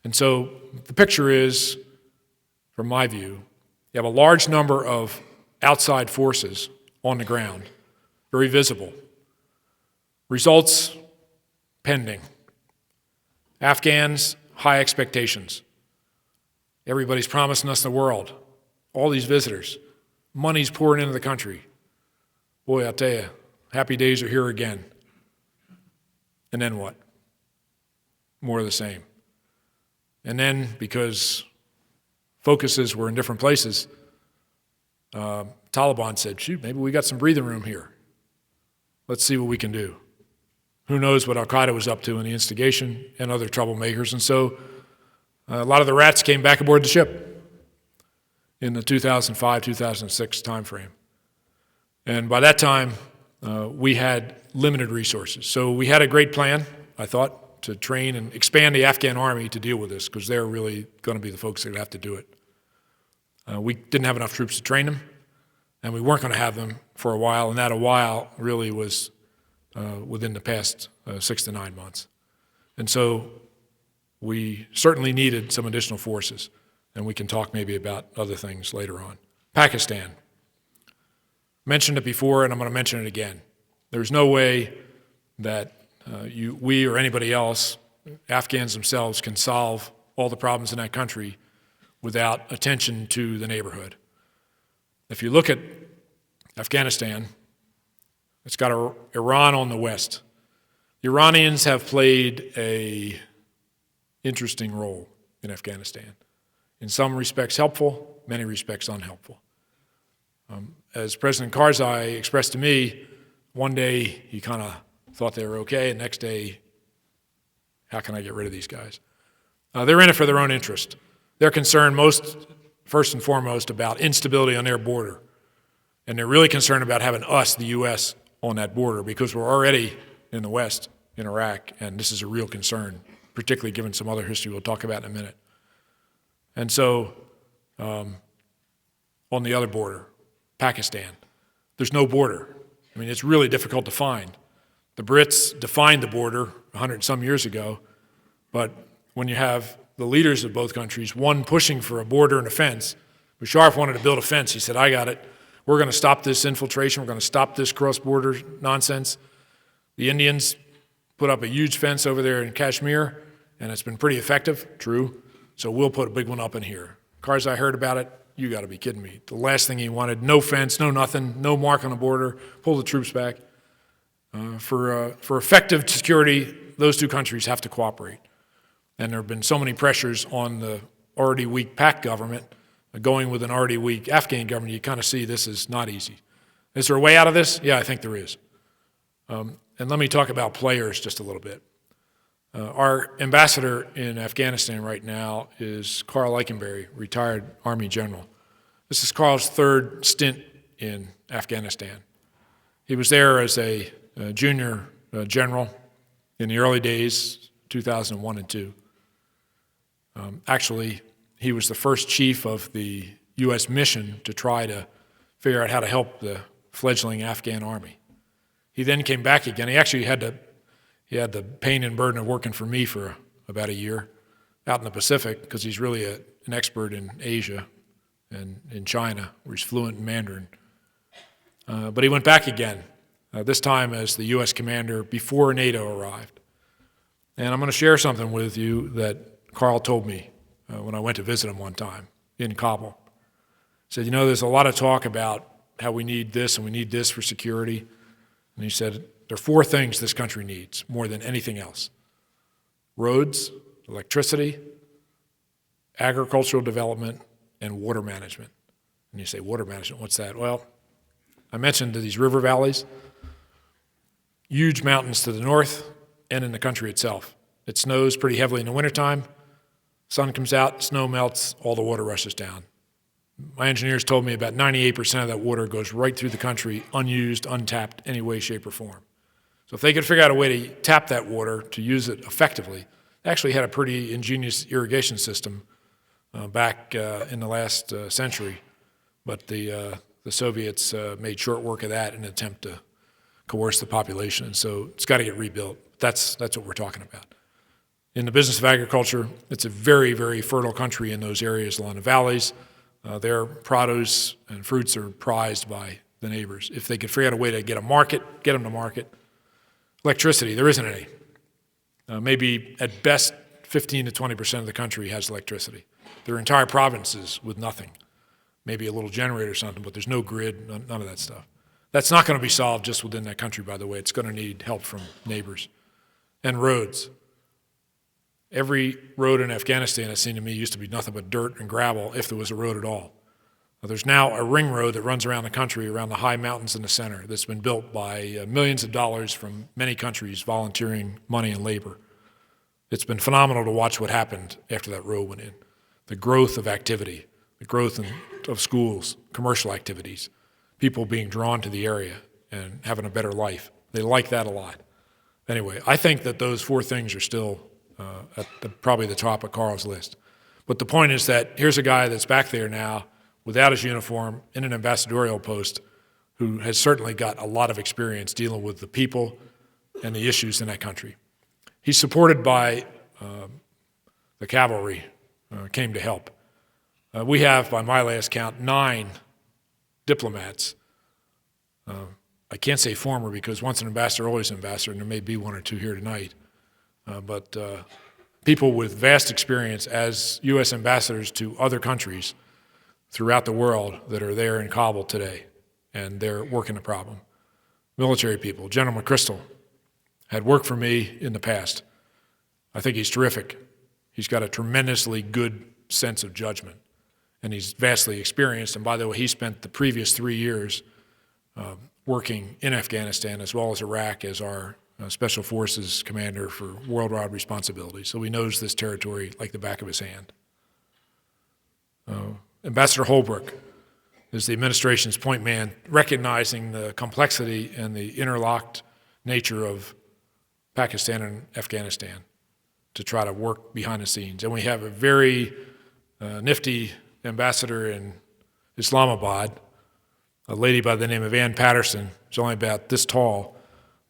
And so the picture is, from my view, you have a large number of outside forces on the ground, very visible. Results pending. Afghans, high expectations. Everybody's promising us the world. All these visitors. Money's pouring into the country. Boy, I'll tell you, happy days are here again. And then what? More of the same. And then, because focuses were in different places, Taliban said, shoot, maybe we got some breathing room here. Let's see what we can do. Who knows what Al-Qaeda was up to in the instigation and other troublemakers. And so a lot of the rats came back aboard the ship in the 2005-2006 timeframe. And by that time, we had limited resources. So we had a great plan, I thought, to train and expand the Afghan army to deal with this, because they're really going to be the folks that would have to do it. We didn't have enough troops to train them, and we weren't going to have them for a while, and that a while really was within the past 6 to 9 months. And so we certainly needed some additional forces, and we can talk maybe about other things later on. Pakistan. Mentioned it before, and I'm going to mention it again. There's no way that we or anybody else, Afghans themselves, can solve all the problems in that country without attention to the neighborhood. If you look at Afghanistan, it's got Iran on the west. The Iranians have played an interesting role in Afghanistan. In some respects helpful, many respects unhelpful. As President Karzai expressed to me, one day he kind of thought they were okay, and next day, how can I get rid of these guys? They're in it for their own interest. They're concerned first and foremost, about instability on their border. And they're really concerned about having us, the U.S., on that border, because we're already in the West, in Iraq, and this is a real concern, particularly given some other history we'll talk about in a minute. And so, on the other border, Pakistan, there's no border. I mean, it's really difficult to find. The Brits defined the border 100 and some years ago, but when you have the leaders of both countries, one pushing for a border and a fence, Musharraf wanted to build a fence. He said, I got it. We're going to stop this infiltration. We're going to stop this cross-border nonsense. The Indians put up a huge fence over there in Kashmir, and it's been pretty effective, true. So we'll put a big one up in here. Karzai heard about it. You got to be kidding me. The last thing he wanted, no fence, no nothing, no mark on the border, pull the troops back. For effective security, those two countries have to cooperate. And there have been so many pressures on the already weak Pak government, going with an already weak Afghan government, you kind of see this is not easy. Is there a way out of this? Yeah, I think there is. And let me talk about players just a little bit. Our ambassador in Afghanistan right now is Carl Eikenberry, retired Army general. This is Carl's third stint in Afghanistan. He was there as a junior general in the early days, 2001 and 2. Actually, he was the first chief of the U.S. mission to try to figure out how to help the fledgling Afghan army. He then came back again. He actually had the pain and burden of working for me for about a year out in the Pacific, because he's really an expert in Asia and in China, where he's fluent in Mandarin. But he went back again, this time as the U.S. commander before NATO arrived. And I'm going to share something with you that Carl told me when I went to visit him one time in Kabul. He said, there's a lot of talk about how we need this and we need this for security. And he said, there are 4 things this country needs more than anything else: roads, electricity, agricultural development, and water management. And you say, water management, what's that? Well, I mentioned these river valleys, huge mountains to the north and in the country itself. It snows pretty heavily in the wintertime. Sun comes out, snow melts, all the water rushes down. My engineers told me about 98% of that water goes right through the country, unused, untapped, any way, shape, or form. So if they could figure out a way to tap that water, to use it effectively, they actually had a pretty ingenious irrigation system back in the last century, but the Soviets made short work of that in an attempt to coerce the population, and so it's got to get rebuilt. That's what we're talking about. In the business of agriculture, it's a very, very fertile country in those areas along the valleys. Their produce and fruits are prized by the neighbors. If they could figure out a way to get them to market. Electricity, there isn't any. Maybe at best 15 to 20% of the country has electricity. There are entire provinces with nothing. Maybe a little generator or something, but there's no grid, none of that stuff. That's not going to be solved just within that country, by the way. It's going to need help from neighbors. And roads. Every road in Afghanistan, it seemed to me, used to be nothing but dirt and gravel, if there was a road at all. There's now a ring road that runs around the country, around the high mountains in the center, that's been built by millions of dollars from many countries volunteering money and labor. It's been phenomenal to watch what happened after that road went in. The growth of activity, the growth of schools, commercial activities, people being drawn to the area and having a better life. They like that a lot. Anyway, I think that those 4 things are still probably the top of Carl's list. But the point is that here's a guy that's back there now without his uniform in an ambassadorial post who has certainly got a lot of experience dealing with the people and the issues in that country. He's supported by the cavalry, came to help. We have, by my last count, 9 diplomats. I can't say former because once an ambassador, always an ambassador, and there may be 1 or 2 here tonight. But people with vast experience as U.S. ambassadors to other countries throughout the world that are there in Kabul today, and they're working the problem. Military people. General McChrystal had worked for me in the past. I think he's terrific. He's got a tremendously good sense of judgment, and he's vastly experienced. And by the way, he spent the previous 3 years working in Afghanistan as well as Iraq as our Special Forces commander for worldwide responsibility. So he knows this territory like the back of his hand. Ambassador Holbrooke is the administration's point man, recognizing the complexity and the interlocked nature of Pakistan and Afghanistan to try to work behind the scenes. And we have a very nifty ambassador in Islamabad, a lady by the name of Ann Patterson. She's only about this tall,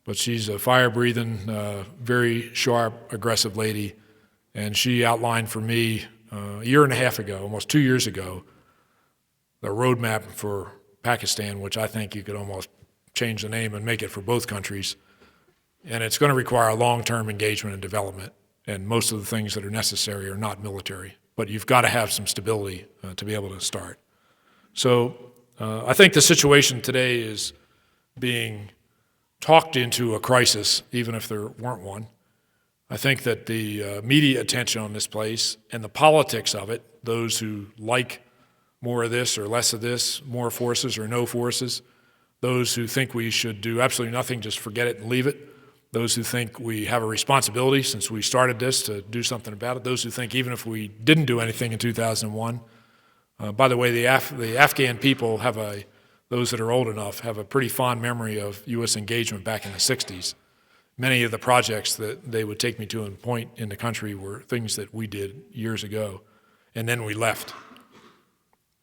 but she's a fire-breathing, very sharp, aggressive lady. And she outlined for me a year and a half ago, almost 2 years ago, the roadmap for Pakistan, which I think you could almost change the name and make it for both countries. And it's going to require a long-term engagement and development. And most of the things that are necessary are not military. But you've got to have some stability to be able to start. So I think the situation today is being talked into a crisis, even if there weren't one. I think that the media attention on this place and the politics of it, those who like more of this or less of this, more forces or no forces, those who think we should do absolutely nothing, just forget it and leave it, those who think we have a responsibility since we started this to do something about it, those who think even if we didn't do anything in 2001. By the way, the Afghan people those that are old enough, have a pretty fond memory of U.S. engagement back in the 60s. Many of the projects that they would take me to and point in the country were things that we did years ago, and then we left.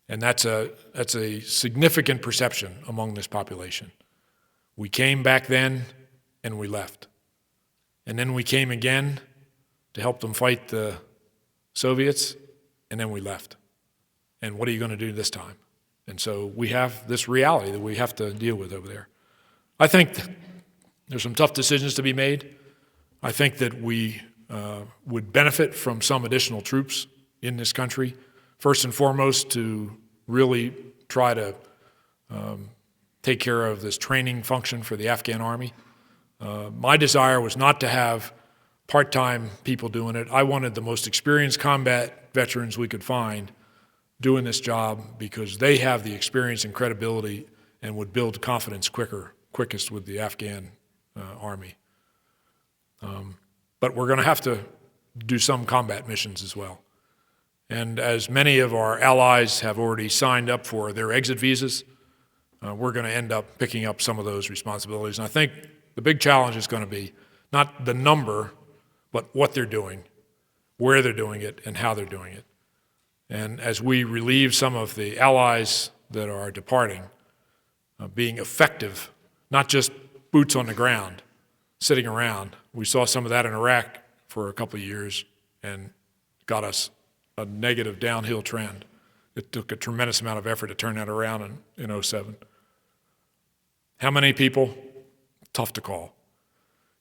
And that's a significant perception among this population. We came back then, and we left. And then we came again to help them fight the Soviets, and then we left. And what are you going to do this time? And so we have this reality that we have to deal with over there. I think there's some tough decisions to be made. I think that we would benefit from some additional troops in this country, first and foremost to really try to take care of this training function for the Afghan army. My desire was not to have part-time people doing it. I wanted the most experienced combat veterans we could find doing this job because they have the experience and credibility and would build confidence quickest with the Afghan army. But we're going to have to do some combat missions as well. And as many of our allies have already signed up for their exit visas, we're going to end up picking up some of those responsibilities. And I think the big challenge is going to be not the number, but what they're doing, where they're doing it, and how they're doing it. And as we relieve some of the allies that are departing, being effective, not just boots on the ground, sitting around. We saw some of that in Iraq for a couple of years and got us a negative downhill trend. It took a tremendous amount of effort to turn that around in 2007. How many people? Tough to call.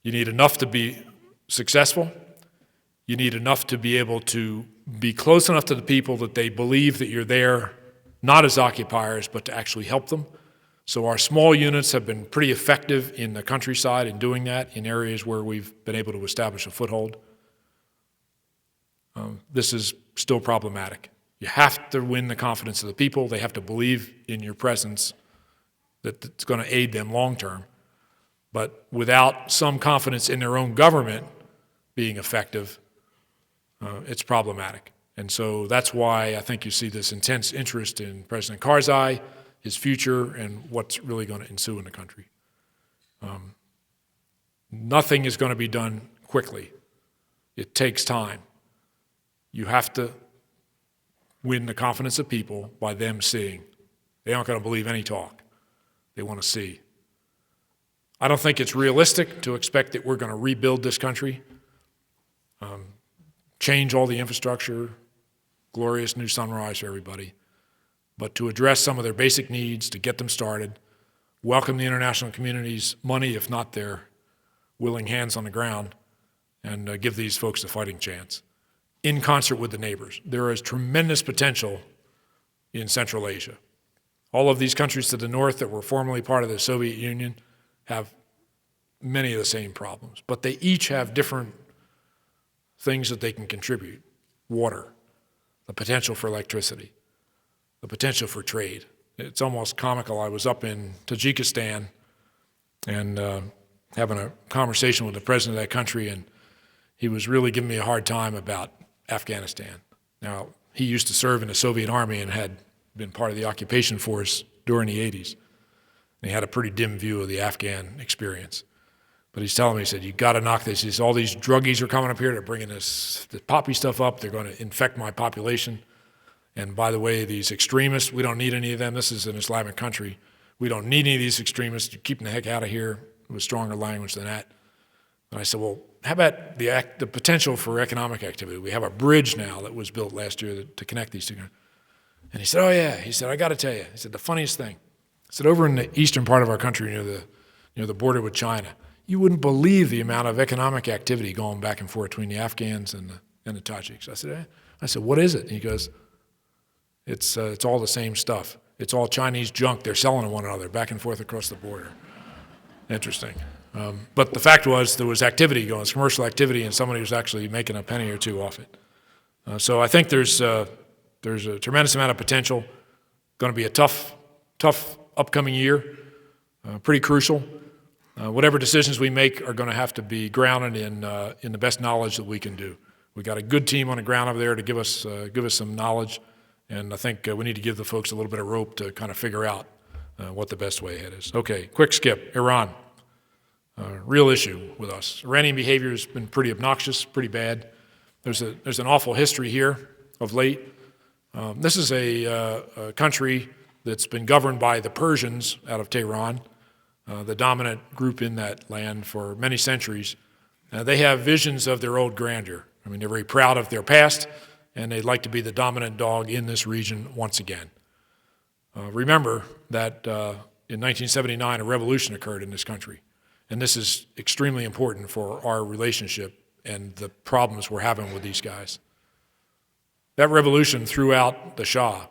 You need enough to be successful. You need enough to be able to be close enough to the people that they believe that you're there, not as occupiers, but to actually help them. So our small units have been pretty effective in the countryside in doing that in areas where we've been able to establish a foothold. This is still problematic. You have to win the confidence of the people. They have to believe in your presence that it's going to aid them long term. But without some confidence in their own government being effective, it's problematic. And so that's why I think you see this intense interest in President Karzai, his future, and what's really going to ensue in the country. Nothing is going to be done quickly. It takes time. You have to win the confidence of people by them seeing. They aren't going to believe any talk. They want to see. I don't think it's realistic to expect that we're going to rebuild this country, change all the infrastructure, glorious new sunrise for everybody, but to address some of their basic needs, to get them started, welcome the international community's money, if not their willing hands on the ground, and give these folks a fighting chance in concert with the neighbors. There is tremendous potential in Central Asia. All of these countries to the north that were formerly part of the Soviet Union have many of the same problems, but they each have different things that they can contribute. Water, the potential for electricity, the potential for trade. It's almost comical. I was up in Tajikistan and having a conversation with the president of that country, and he was really giving me a hard time about Afghanistan. Now, he used to serve in the Soviet Army and had been part of the occupation force during the 80s. And he had a pretty dim view of the Afghan experience. But he's telling me, he said, you got to knock this. He says, all these druggies are coming up here. They're bringing this poppy stuff up. They're going to infect my population. And by the way, these extremists, we don't need any of them. This is an Islamic country. We don't need any of these extremists. Keep them the heck out of here with stronger language than that. And I said, well, how about the potential for economic activity? We have a bridge now that was built last year to connect these two. And he said, oh yeah. He said, I got to tell you. He said, the funniest thing. He said, over in the eastern part of our country near the border with China, you wouldn't believe the amount of economic activity going back and forth between the Afghans and the Tajiks. I said, what is it? And he goes, it's all the same stuff. It's all Chinese junk. They're selling to one another back and forth across the border. Interesting. But the fact was there was activity going, commercial activity, and somebody was actually making a penny or two off it. So I think there's a tremendous amount of potential. Going to be a tough upcoming year, pretty crucial. Whatever decisions we make are going to have to be grounded in the best knowledge that we can do. We've got a good team on the ground over there to give us some knowledge, and I think we need to give the folks a little bit of rope to kind of figure out what the best way ahead is. Okay, quick skip. Iran, real issue with us. Iranian behavior has been pretty obnoxious, pretty bad. There's an awful history here of late. This is a country that's been governed by the Persians out of Tehran, the dominant group in that land for many centuries. They have visions of their old grandeur. I mean, they're very proud of their past, and they'd like to be the dominant dog in this region once again. Remember that in 1979, a revolution occurred in this country, and this is extremely important for our relationship and the problems we're having with these guys. That revolution threw out the Shah,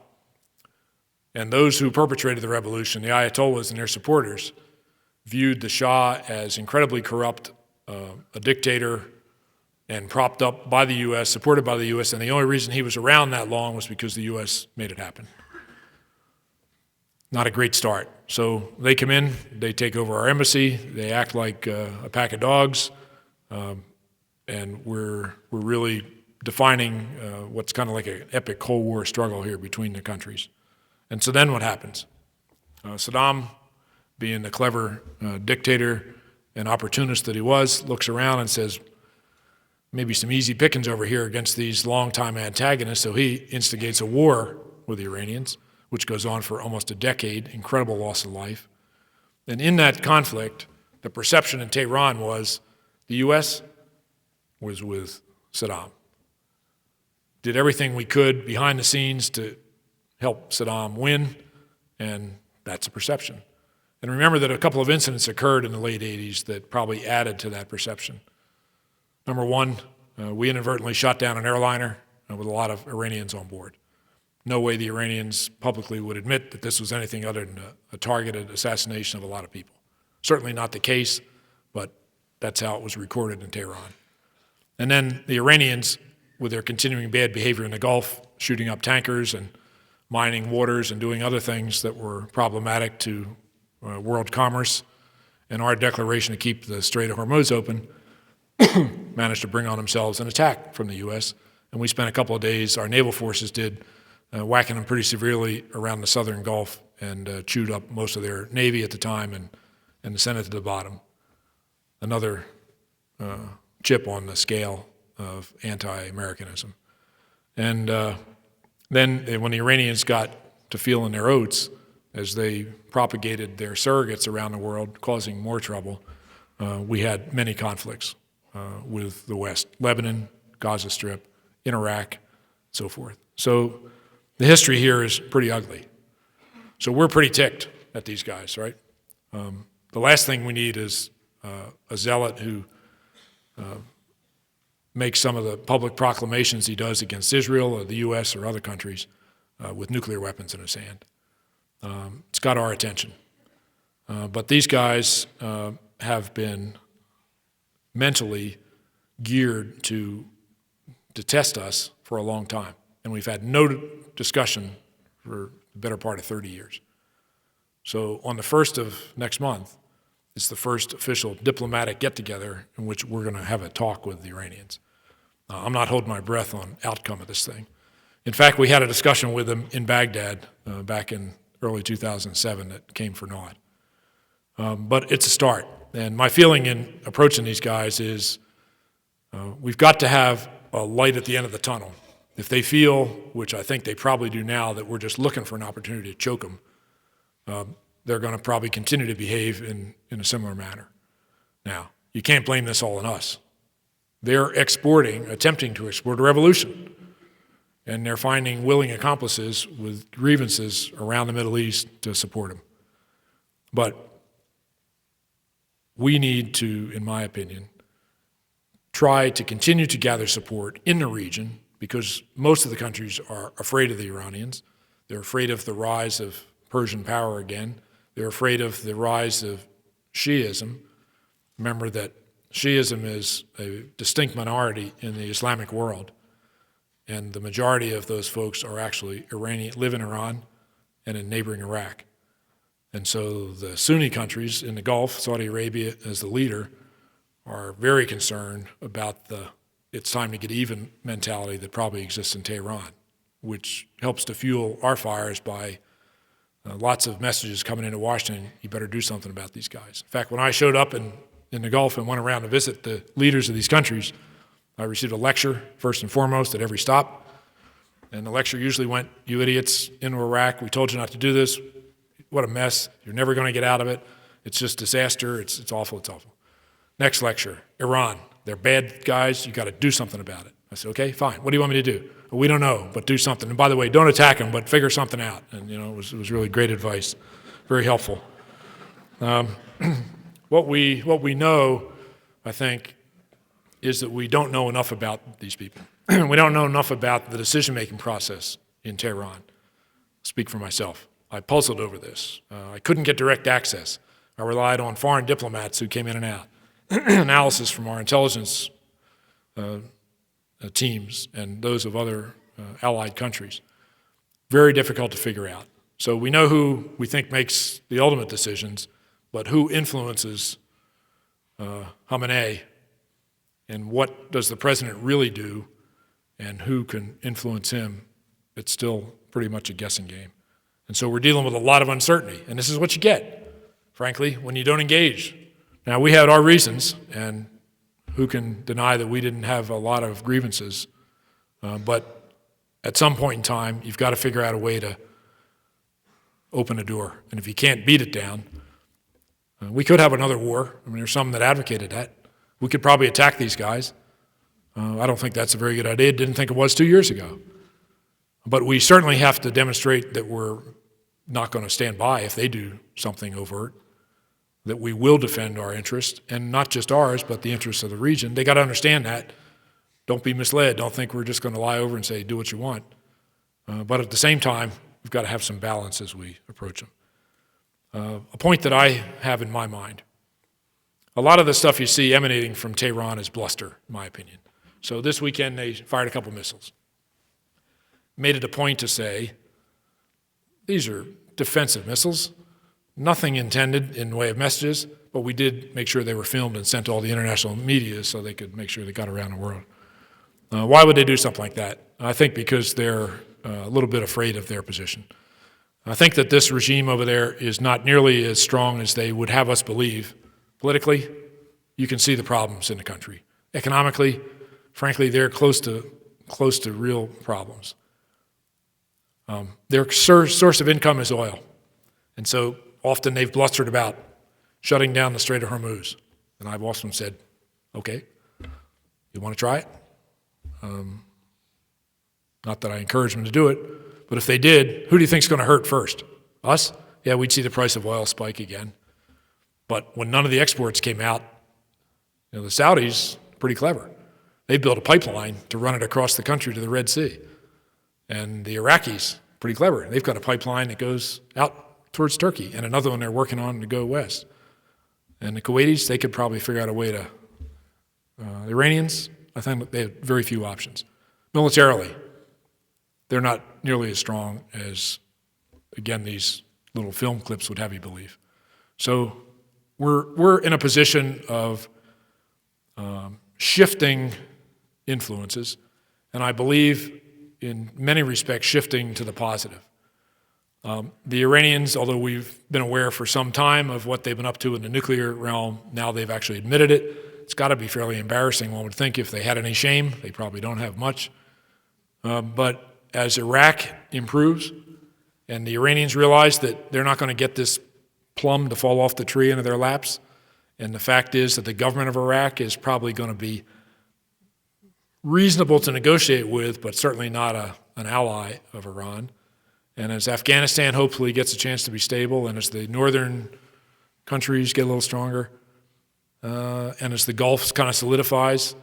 and those who perpetrated the revolution, the Ayatollahs and their supporters, viewed the Shah as incredibly corrupt, a dictator, and propped up by the U.S., supported by the U.S., and the only reason he was around that long was because the U.S. made it happen. Not a great start. So they come in, they take over our embassy, they act like a pack of dogs, and we're really defining what's kind of like an epic Cold War struggle here between the countries. And so then what happens? Saddam, being the clever dictator and opportunist that he was, looks around and says, maybe some easy pickings over here against these longtime antagonists, so he instigates a war with the Iranians, which goes on for almost a decade, incredible loss of life. And in that conflict, the perception in Tehran was the U.S. was with Saddam. Did everything we could behind the scenes to help Saddam win, and that's a perception. And remember that a couple of incidents occurred in the late 80s that probably added to that perception. Number one, we inadvertently shot down an airliner with a lot of Iranians on board. No way the Iranians publicly would admit that this was anything other than a targeted assassination of a lot of people. Certainly not the case, but that's how it was recorded in Tehran. And then the Iranians, with their continuing bad behavior in the Gulf, shooting up tankers and mining waters and doing other things that were problematic to world commerce, and our declaration to keep the Strait of Hormuz open, managed to bring on themselves an attack from the U.S. And we spent a couple of days, our naval forces did, whacking them pretty severely around the southern Gulf and chewed up most of their Navy at the time and sent it to the bottom. Another chip on the scale of anti-Americanism. And then when the Iranians got to feeling their oats, as they propagated their surrogates around the world, causing more trouble, we had many conflicts with the West, Lebanon, Gaza Strip, in Iraq, so forth. So the history here is pretty ugly. So we're pretty ticked at these guys, right? The last thing we need is a zealot who makes some of the public proclamations he does against Israel or the U.S. or other countries with nuclear weapons in his hand. It's got our attention. But these guys have been mentally geared to test us for a long time. And we've had no discussion for the better part of 30 years. So on the 1st of next month, it's the first official diplomatic get-together in which we're going to have a talk with the Iranians. I'm not holding my breath on outcome of this thing. In fact, we had a discussion with them in Baghdad back in early 2007 that came for naught. But it's a start. And my feeling in approaching these guys is we've got to have a light at the end of the tunnel. If they feel, which I think they probably do now, that we're just looking for an opportunity to choke them, they're going to probably continue to behave in a similar manner. Now, you can't blame this all on us. They're attempting to export a revolution. And they're finding willing accomplices with grievances around the Middle East to support them. But we need to, in my opinion, try to continue to gather support in the region because most of the countries are afraid of the Iranians. They're afraid of the rise of Persian power again. They're afraid of the rise of Shiism. Remember that Shiism is a distinct minority in the Islamic world, and the majority of those folks are actually Iranian, live in Iran and in neighboring Iraq. And so the Sunni countries in the Gulf, Saudi Arabia as the leader, are very concerned about the it's time to get even mentality that probably exists in Tehran, which helps to fuel our fires by lots of messages coming into Washington, you better do something about these guys. In fact, when I showed up in the Gulf and went around to visit the leaders of these countries, I received a lecture, first and foremost, at every stop. And the lecture usually went, you idiots, into Iraq, we told you not to do this. What a mess. You're never going to get out of it. It's just disaster. It's awful. It's awful. Next lecture, Iran. They're bad guys. You got to do something about it. I said, okay, fine. What do you want me to do? Well, we don't know, but do something. And by the way, don't attack them, but figure something out. And, it was really great advice, very helpful. What we know, I think, is that we don't know enough about these people. We don't know enough about the decision-making process in Tehran. I'll speak for myself. I puzzled over this. I couldn't get direct access. I relied on foreign diplomats who came in and out. Analysis from our intelligence teams and those of other allied countries. Very difficult to figure out. So we know who we think makes the ultimate decisions, but who influences Khamenei, and what does the president really do, and who can influence him, it's still pretty much a guessing game. And so we're dealing with a lot of uncertainty, and this is what you get, frankly, when you don't engage. Now, we had our reasons, and who can deny that we didn't have a lot of grievances, but at some point in time, you've got to figure out a way to open a door. And if you can't beat it down, we could have another war. I mean, there's some that advocated that. We could probably attack these guys. I don't think that's a very good idea. Didn't think it was 2 years ago. But we certainly have to demonstrate that we're not going to stand by if they do something overt, that we will defend our interests, and not just ours, but the interests of the region. They got to understand that. Don't be misled. Don't think we're just going to lie over and say, do what you want. But at the same time, we've got to have some balance as we approach them. A point that I have in my mind, a lot of the stuff you see emanating from Tehran is bluster, in my opinion. So this weekend, they fired a couple missiles. Made it a point to say, these are defensive missiles, nothing intended in the way of messages, but we did make sure they were filmed and sent to all the international media so they could make sure they got around the world. Why would they do something like that? I think because they're a little bit afraid of their position. I think that this regime over there is not nearly as strong as they would have us believe. Politically, you can see the problems in the country. Economically, frankly, they're close to real problems. Their source of income is oil. And so often they've blustered about shutting down the Strait of Hormuz. And I've often said, okay, you want to try it? Not that I encourage them to do it, but if they did, who do you think is going to hurt first? Us? Yeah, we'd see the price of oil spike again. But when none of the exports came out, the Saudis, pretty clever. They built a pipeline to run it across the country to the Red Sea. And the Iraqis, pretty clever. They've got a pipeline that goes out towards Turkey and another one they're working on to go west. And the Kuwaitis, they could probably figure out a way to. The Iranians, I think they have very few options. Militarily, they're not nearly as strong as, again, these little film clips would have you believe. So we're in a position of shifting influences, and I believe in many respects shifting to the positive. The Iranians, although we've been aware for some time of what they've been up to in the nuclear realm, now they've actually admitted it. It's got to be fairly embarrassing, one would think, if they had any shame. They probably don't have much. But as Iraq improves and the Iranians realize that they're not going to get this plum to fall off the tree into their laps, and the fact is that the government of Iraq is probably going to be reasonable to negotiate with, but certainly not an ally of Iran. And as Afghanistan hopefully gets a chance to be stable, and as the northern countries get a little stronger, and as the Gulf kind of solidifies,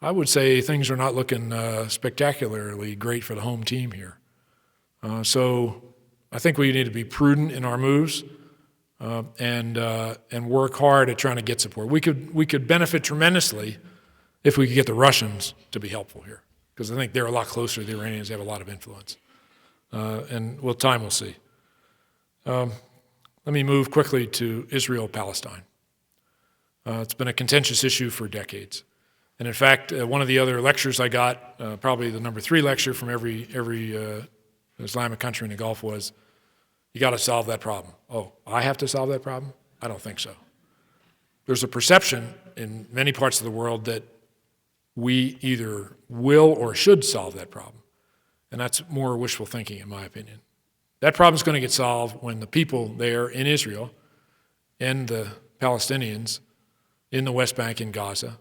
I would say things are not looking spectacularly great for the home team here. So I think we need to be prudent in our moves and work hard at trying to get support. We could benefit tremendously if we could get the Russians to be helpful here, because I think they're a lot closer to the Iranians. They have a lot of influence. And time will see. Let let me move quickly to Israel-Palestine. It's been a contentious issue for decades. And in fact, one of the other lectures I got, probably the number 3 lecture from every Islamic country in the Gulf was, you got to solve that problem. Oh, I have to solve that problem? I don't think so. There's a perception in many parts of the world that we either will or should solve that problem. And that's more wishful thinking, in my opinion. That problem is going to get solved when the people there in Israel and the Palestinians in the West Bank and Gaza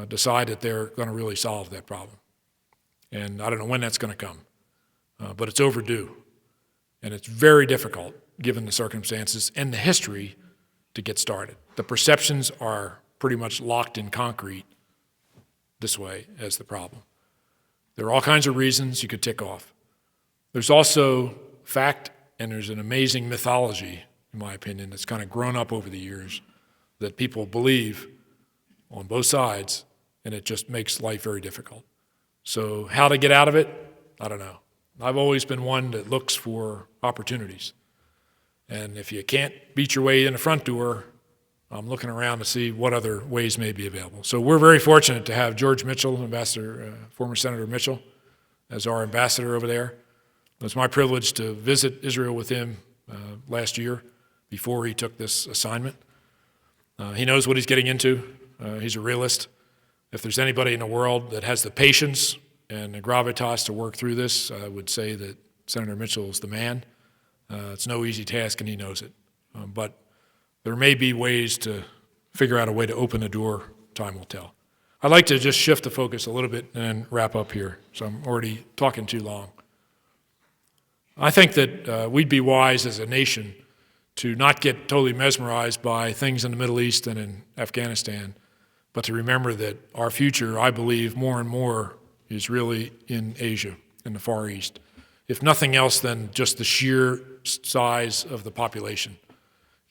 decide that they're going to really solve that problem. And I don't know when that's going to come, but it's overdue. And it's very difficult, given the circumstances and the history, to get started. The perceptions are pretty much locked in concrete this way as the problem. There are all kinds of reasons you could tick off. There's also fact, and there's an amazing mythology, in my opinion, that's kind of grown up over the years that people believe on both sides, and it just makes life very difficult. So how to get out of it, I don't know. I've always been one that looks for opportunities. And if you can't beat your way in the front door, I'm looking around to see what other ways may be available. So we're very fortunate to have George Mitchell, former Senator Mitchell, as our ambassador over there. It was my privilege to visit Israel with him last year before he took this assignment. He knows what he's getting into. He's a realist. If there's anybody in the world that has the patience and the gravitas to work through this, I would say that Senator Mitchell is the man. It's no easy task, and he knows it. But there may be ways to figure out a way to open the door. Time will tell. I'd like to just shift the focus a little bit and then wrap up here, so I'm already talking too long. I think that we'd be wise as a nation to not get totally mesmerized by things in the Middle East and in Afghanistan, but to remember that our future, I believe, more and more is really in Asia, in the Far East. If nothing else than just the sheer size of the population.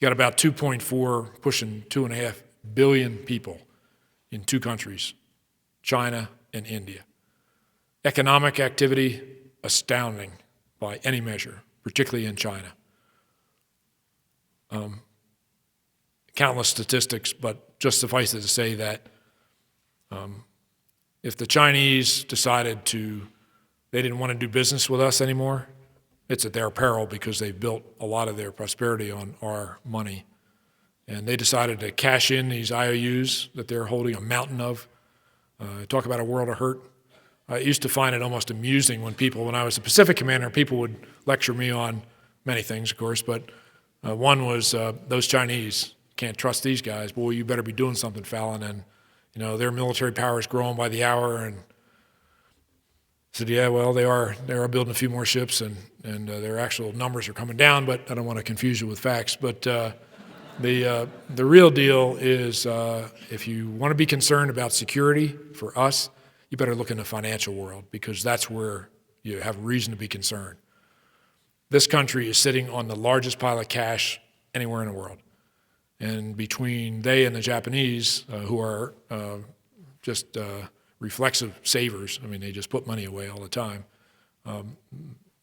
You got about 2.4, pushing 2.5 billion people in 2 countries, China and India. Economic activity, astounding by any measure, particularly in China. Countless statistics, but just suffice it to say that if the Chinese decided they didn't want to do business with us anymore, it's at their peril because they've built a lot of their prosperity on our money. And they decided to cash in these IOUs that they're holding a mountain of. Talk about a world of hurt. I used to find it almost amusing when I was a Pacific commander, people would lecture me on many things, of course, but one was those Chinese, can't trust these guys. Boy, you better be doing something, Fallon. And, their military power is growing by the hour. And I said, yeah, well, they are building a few more ships, and their actual numbers are coming down, but I don't want to confuse you with facts. But the real deal is if you want to be concerned about security for us, you better look in the financial world, because that's where you have reason to be concerned. This country is sitting on the largest pile of cash anywhere in the world. And between they and the Japanese, who are just reflexive savers, I mean, they just put money away all the time,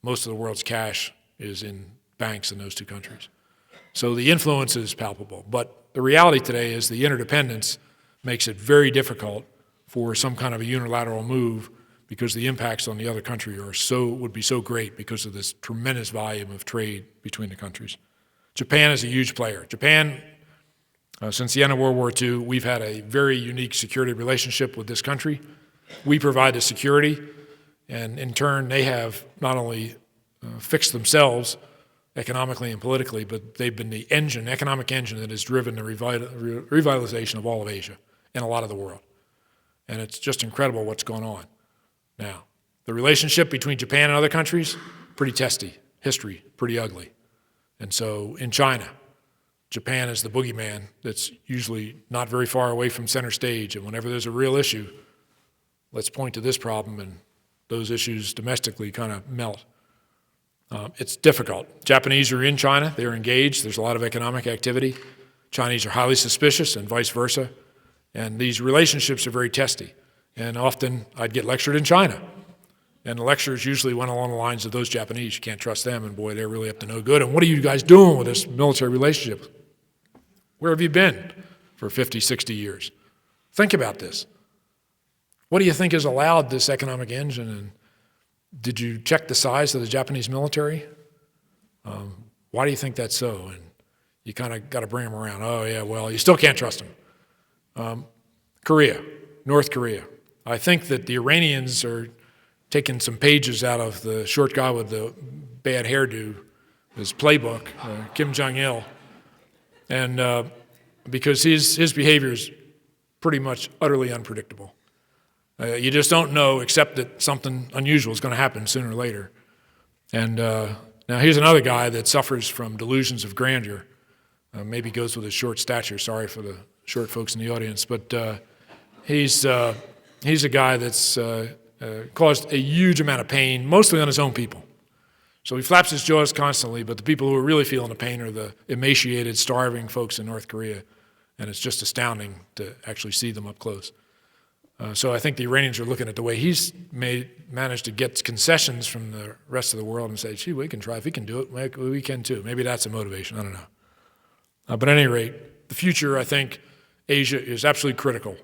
most of the world's cash is in banks in those 2 countries. So the influence is palpable. But the reality today is the interdependence makes it very difficult for some kind of a unilateral move, because the impacts on the other country would be so great because of this tremendous volume of trade between the countries. Japan is a huge player. Japan, since the end of World War II, we've had a very unique security relationship with this country. We provide the security, and in turn, they have not only fixed themselves economically and politically, but they've been the economic engine that has driven the revitalization of all of Asia and a lot of the world. And it's just incredible what's going on. Now, the relationship between Japan and other countries, pretty testy. History, pretty ugly. And so in China, Japan is the boogeyman that's usually not very far away from center stage. And whenever there's a real issue, let's point to this problem, and those issues domestically kind of melt. It's difficult. Japanese are in China. They're engaged. There's a lot of economic activity. Chinese are highly suspicious, and vice versa. And these relationships are very testy. And often I'd get lectured in China. And the lectures usually went along the lines of those Japanese. You can't trust them, and boy, they're really up to no good. And what are you guys doing with this military relationship? Where have you been for 50, 60 years? Think about this. What do you think has allowed this economic engine? And did you check the size of the Japanese military? Why do you think that's so? And you kind of got to bring them around. Oh, yeah, well, you still can't trust them. Korea, North Korea. I think that the Iranians are taking some pages out of the short guy with the bad hairdo, his playbook, Kim Jong-il, and because his behavior is pretty much utterly unpredictable. You just don't know, except that something unusual is going to happen sooner or later. And now here's another guy that suffers from delusions of grandeur. Maybe goes with his short stature. Sorry for the short folks in the audience, but he's a guy that's caused a huge amount of pain, mostly on his own people. So he flaps his jaws constantly, but the people who are really feeling the pain are the emaciated, starving folks in North Korea, and it's just astounding to actually see them up close. So I think the Iranians are looking at the way he's managed to get concessions from the rest of the world and say, gee, we can try. If he can do it, we can too. Maybe that's a motivation. I don't know. But at any rate, the future, I think, Asia is absolutely critical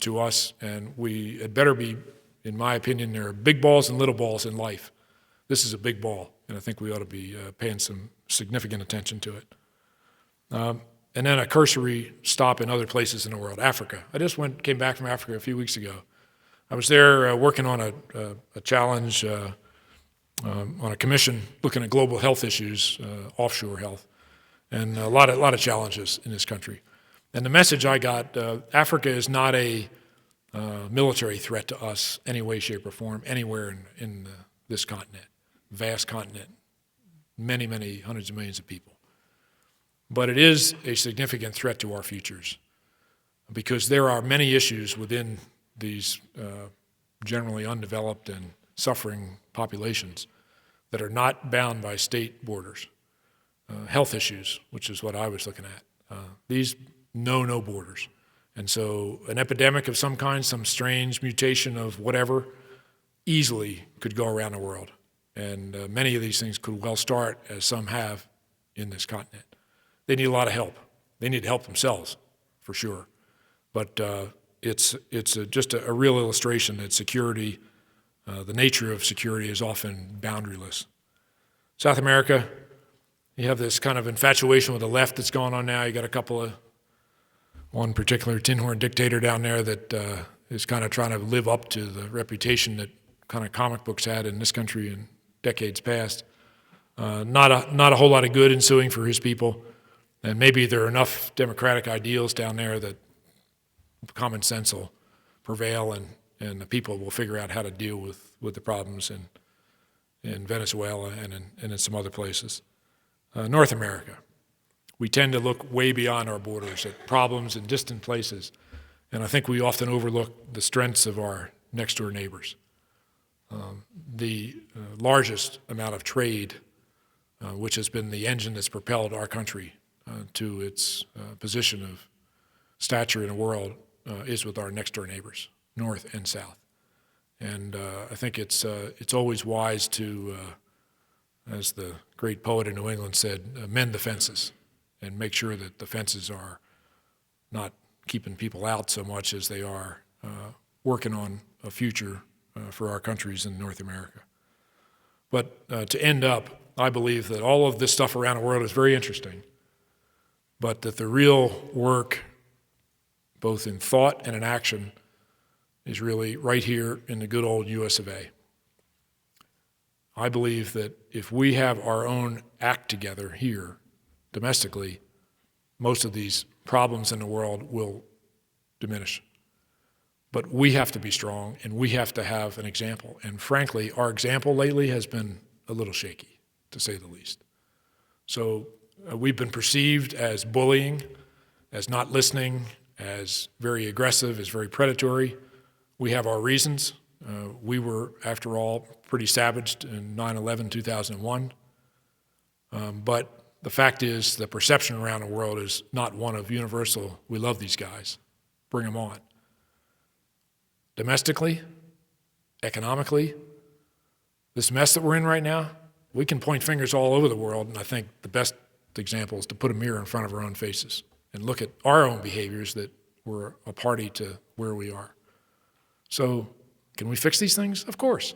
to us, and we had better be, in my opinion, there are big balls and little balls in life. This is a big ball, and I think we ought to be paying some significant attention to it. And then a cursory stop in other places in the world. Africa. I just came back from Africa a few weeks ago. I was there working on a challenge on a commission looking at global health issues, offshore health, and a lot of challenges in this country. And the message I got: Africa is not a military threat to us, any way, shape, or form, anywhere in this continent, vast continent, many, many hundreds of millions of people. But it is a significant threat to our futures because there are many issues within these generally undeveloped and suffering populations that are not bound by state borders. Health issues, which is what I was looking at. These know no borders. And so an epidemic of some kind, some strange mutation of whatever, easily could go around the world. And many of these things could well start, as some have, in this continent. They need a lot of help. They need to help themselves, for sure. But it's just a real illustration that security, the nature of security is often boundaryless. South America, you have this kind of infatuation with the left that's going on now. You got one particular tin horn dictator down there that is kind of trying to live up to the reputation that kind of comic books had in this country in decades past. Not a whole lot of good ensuing for his people. And maybe there are enough democratic ideals down there that common sense will prevail and the people will figure out how to deal with the problems in Venezuela and in some other places. North America. We tend to look way beyond our borders at problems in distant places, and I think we often overlook the strengths of our next-door neighbors. The largest amount of trade, which has been the engine that's propelled our country to its position of stature in the world, is with our next-door neighbors, north and south. And I think it's always wise to, as the great poet in New England said, mend the fences and make sure that the fences are not keeping people out so much as they are working on a future for our countries in North America. But to end up, I believe that all of this stuff around the world is very interesting, but that the real work, both in thought and in action, is really right here in the good old US of A. I believe that if we have our own act together here, domestically, most of these problems in the world will diminish. But we have to be strong, and we have to have an example. And frankly, our example lately has been a little shaky, to say the least. So we've been perceived as bullying, as not listening, as very aggressive, as very predatory. We have our reasons. We were, after all, pretty savaged in 9/11, 2001. But the fact is, the perception around the world is not one of universal, we love these guys, bring them on. Domestically, economically, this mess that we're in right now, we can point fingers all over the world, and I think the best example is to put a mirror in front of our own faces and look at our own behaviors that were a party to where we are. So can we fix these things? Of course.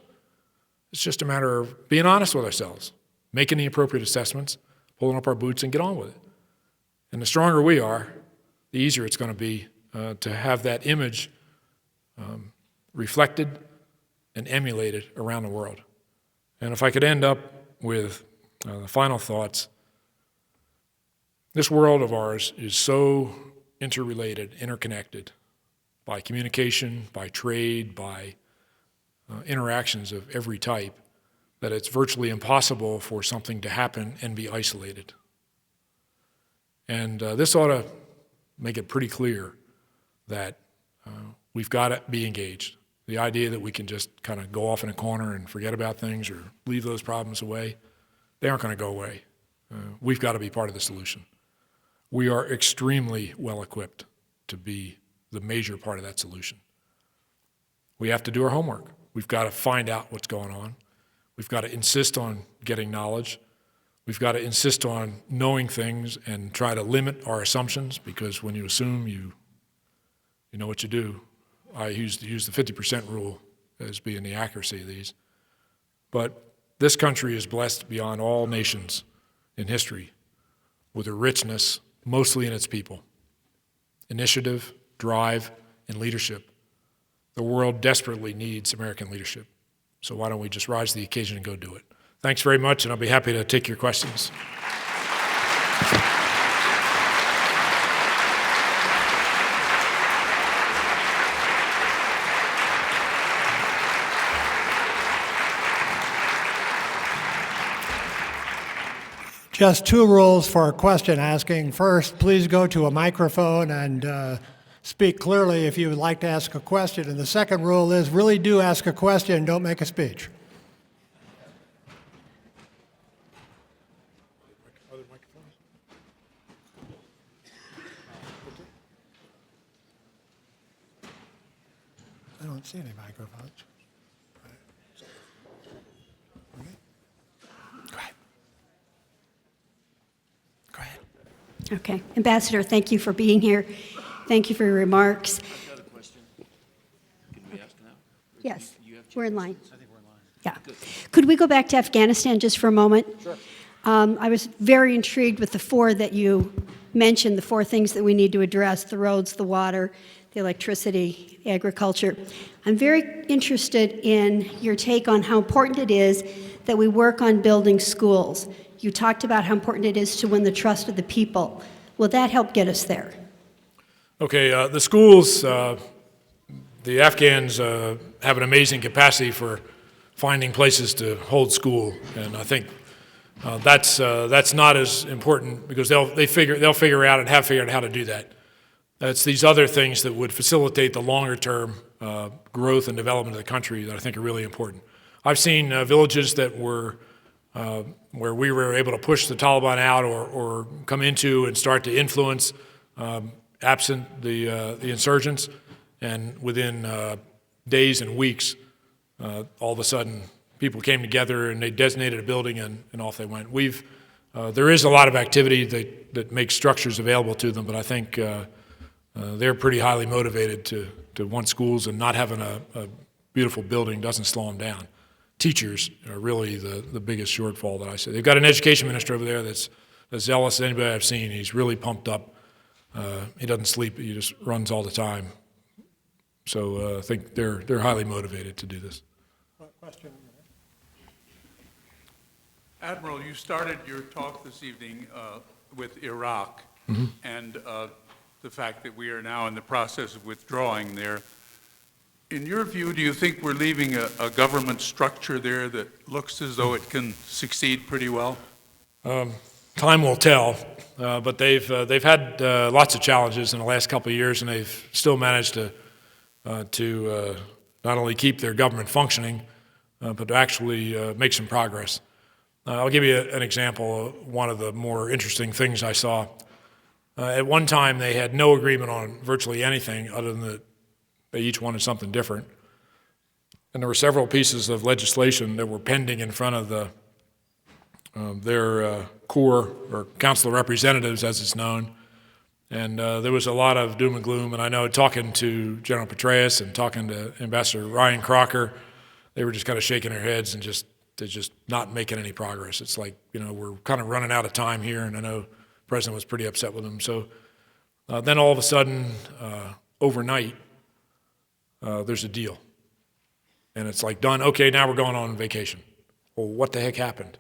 It's just a matter of being honest with ourselves, making the appropriate assessments, pulling up our boots, and get on with it. And the stronger we are, the easier it's going to be to have that image reflected and emulated around the world. And if I could end up with the final thoughts, this world of ours is so interrelated, interconnected by communication, by trade, by interactions of every type, that it's virtually impossible for something to happen and be isolated. And this ought to make it pretty clear that we've got to be engaged. The idea that we can just kind of go off in a corner and forget about things or leave those problems away, they aren't going to go away. We've got to be part of the solution. We are extremely well equipped to be the major part of that solution. We have to do our homework. We've got to find out what's going on. We've got to insist on getting knowledge. We've got to insist on knowing things and try to limit our assumptions, because when you assume, you know what you do. I use the 50% rule as being the accuracy of these. But this country is blessed beyond all nations in history with a richness, mostly in its people. Initiative, drive, and leadership. The world desperately needs American leadership. So why don't we just rise to the occasion and go do it? Thanks very much, and I'll be happy to take your questions. Just two rules for question asking. First, please go to a microphone and speak clearly if you would like to ask a question. And the second rule is really do ask a question, don't make a speech. I don't see any microphones. Okay. Go ahead. Go ahead. Okay. Ambassador, thank you for being here. Thank you for your remarks. I've got a question. Can we ask now? Yes, You have we're in line. I think we're in line. Yeah. Could we go back to Afghanistan just for a moment? Sure. I was very intrigued with the four that you mentioned, the four things that we need to address: the roads, the water, the electricity, agriculture. I'm very interested in your take on how important it is that we work on building schools. You talked about how important it is to win the trust of the people. Will that help get us there? Okay, the schools, the Afghans have an amazing capacity for finding places to hold school, and I think that's not as important, because they'll figure out and have figured out how to do that. It's these other things that would facilitate the longer-term growth and development of the country that I think are really important. I've seen villages that were where we were able to push the Taliban out or come into and start to influence, absent the insurgents, and within days and weeks, all of a sudden, people came together and they designated a building and off they went. There is a lot of activity that makes structures available to them, but I think they're pretty highly motivated to want schools, and not having a beautiful building doesn't slow them down. Teachers are really the biggest shortfall that I see. They've got an education minister over there that's as zealous as anybody I've seen. He's really pumped up. He doesn't sleep. He just runs all the time. So I think they're highly motivated to do this. Question. Admiral, you started your talk this evening with Iraq and the fact that we are now in the process of withdrawing there. In your view, do you think we're leaving a government structure there that looks as though it can succeed pretty well? Time will tell, but they've had lots of challenges in the last couple of years, and they've still managed to not only keep their government functioning, but to actually make some progress. I'll give you an example of one of the more interesting things I saw. At one time, they had no agreement on virtually anything other than that they each wanted something different. And there were several pieces of legislation that were pending in front of their Corps, or Council of Representatives as it's known. And there was a lot of doom and gloom. And I know talking to General Petraeus and talking to Ambassador Ryan Crocker, they were just kind of shaking their heads and they're just not making any progress. It's like, we're kind of running out of time here, and I know the President was pretty upset with them. So then all of a sudden, overnight, there's a deal. And it's like, done, okay, now we're going on vacation. Well, what the heck happened?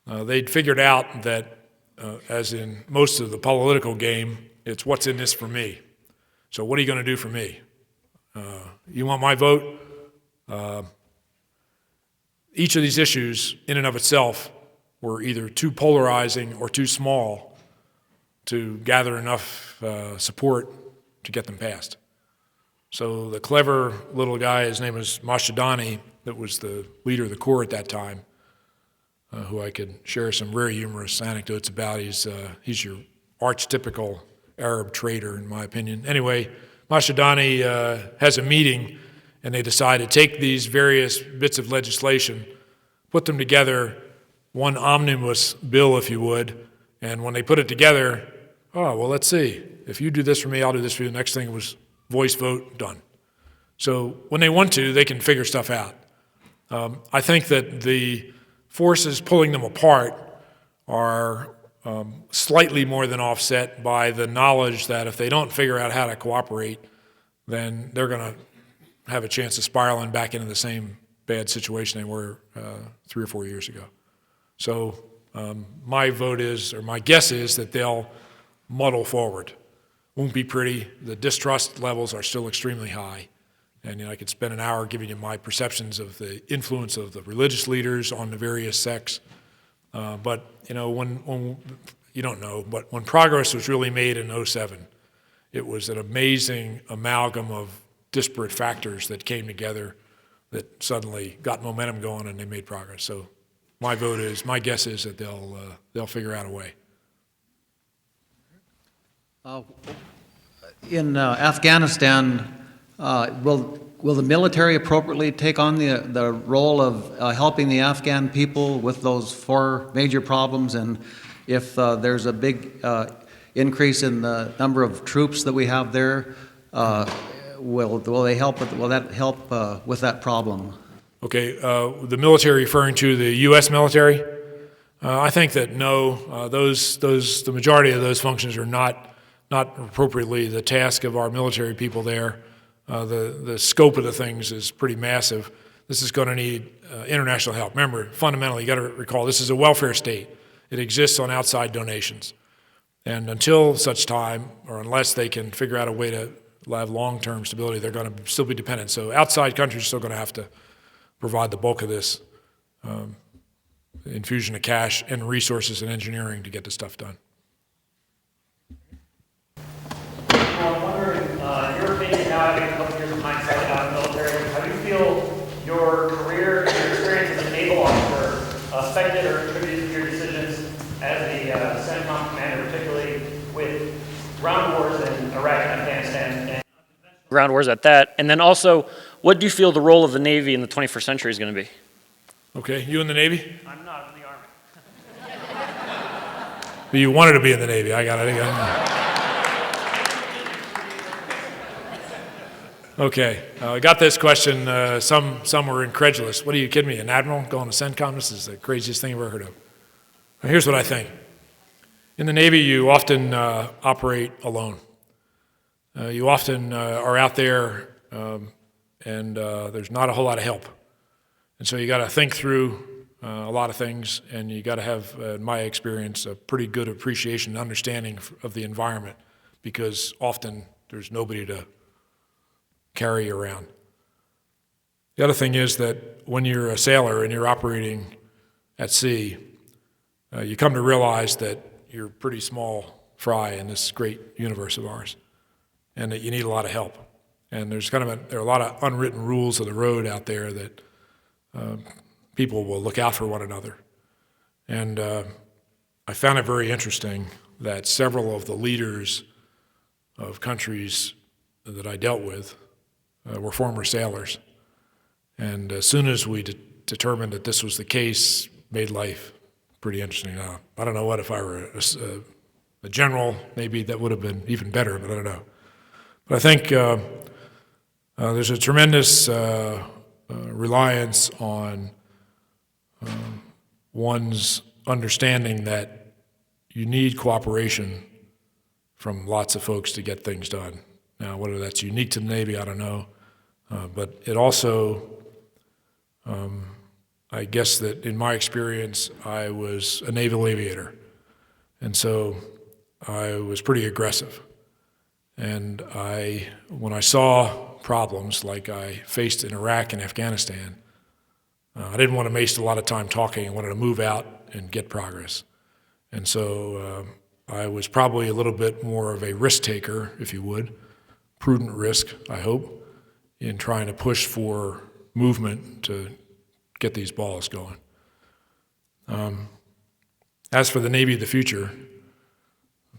They'd figured out that, as in most of the political game, it's what's in this for me. So what are you going to do for me? You want my vote? Each of these issues, in and of itself, were either too polarizing or too small to gather enough support to get them passed. So the clever little guy, his name was Mashadani, that was the leader of the Corps at that time, who I could share some very humorous anecdotes about. He's your archetypical Arab traitor, in my opinion. Anyway, Mashadani has a meeting, and they decide to take these various bits of legislation, put them together, one omnibus bill, if you would, and when they put it together, let's see. If you do this for me, I'll do this for you. The next thing was voice vote, done. So when they want to, they can figure stuff out. I think that the forces pulling them apart are slightly more than offset by the knowledge that if they don't figure out how to cooperate, then they're going to have a chance of spiraling back into the same bad situation they were 3 or 4 years ago. So my guess is that they'll muddle forward. Won't be pretty. The distrust levels are still extremely high. And I could spend an hour giving you my perceptions of the influence of the religious leaders on the various sects. But when you don't know, but when progress was really made in 2007, it was an amazing amalgam of disparate factors that came together that suddenly got momentum going, and they made progress. So my guess is that they'll figure out a way. In Afghanistan, will the military appropriately take on the role of helping the Afghan people with those 4 major problems? And if there's a big increase in the number of troops that we have there, will that help with that problem? Okay, the military referring to the U.S. military? I think that no, the majority of those functions are not appropriately the task of our military people there. The scope of the things is pretty massive. This is going to need international help. Remember, fundamentally, you got to recall, this is a welfare state. It exists on outside donations. And until such time, or unless they can figure out a way to have long-term stability, they're going to still be dependent. So outside countries are still going to have to provide the bulk of this infusion of cash and resources and engineering to get this stuff done. Well, I'm wondering, your opinion now, having a couple years of hindsight out in the military, how do you feel your career and your experience as a naval officer affected or contributed to your decisions as the CENTCOM commander, particularly with ground wars in Iraq and Afghanistan? And ground wars at that. And then also, what do you feel the role of the Navy in the 21st century is going to be? Okay, you in the Navy? I'm not in the Army. But you wanted to be in the Navy. I got it. Okay, I got this question. Some were incredulous. What are you kidding me? An admiral going to CENTCOM? This is the craziest thing I've ever heard of. Now, here's what I think. In the Navy, you often operate alone. You often are out there, and there's not a whole lot of help. And so you got to think through a lot of things, and you got to have, in my experience, a pretty good appreciation and understanding of the environment, because often there's nobody to carry around. The other thing is that when you're a sailor and you're operating at sea, you come to realize that you're pretty small fry in this great universe of ours, and that you need a lot of help. And there are a lot of unwritten rules of the road out there that people will look out for one another. And I found it very interesting that several of the leaders of countries that I dealt with were former sailors. And as soon as we determined that this was the case, made life pretty interesting. Now, I don't know what if I were a general, maybe that would have been even better, but I don't know. But I think there's a tremendous reliance on one's understanding that you need cooperation from lots of folks to get things done. Now, whether that's unique to the Navy, I don't know. But it also, I guess that in my experience, I was a naval aviator. And so I was pretty aggressive. And when I saw problems like I faced in Iraq and Afghanistan, I didn't want to waste a lot of time talking. I wanted to move out and get progress. And so I was probably a little bit more of a risk taker, if you would, prudent risk, I hope, in trying to push for movement to get these balls going. As for the Navy of the future,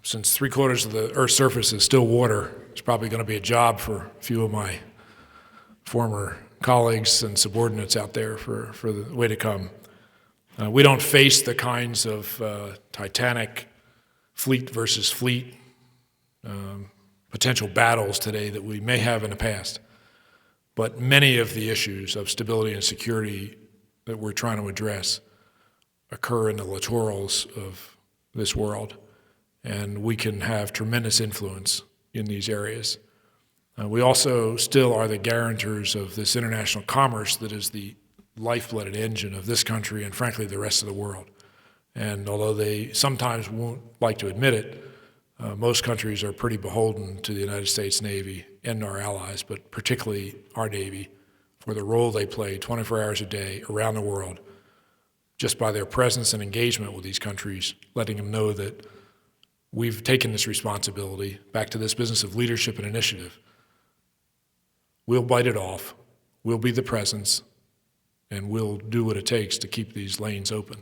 since 3/4 of the Earth's surface is still water, it's probably going to be a job for a few of my former colleagues and subordinates out there for the way to come. We don't face the kinds of titanic fleet versus fleet potential battles today that we may have in the past. But many of the issues of stability and security that we're trying to address occur in the littorals of this world, and we can have tremendous influence in these areas. We also still are the guarantors of this international commerce that is the lifeblood and engine of this country and, frankly, the rest of the world. And although they sometimes won't like to admit it, most countries are pretty beholden to the United States Navy and our allies, but particularly our Navy, for the role they play 24 hours a day around the world, just by their presence and engagement with these countries, letting them know that we've taken this responsibility back to this business of leadership and initiative. We'll bite it off, we'll be the presence, and we'll do what it takes to keep these lanes open.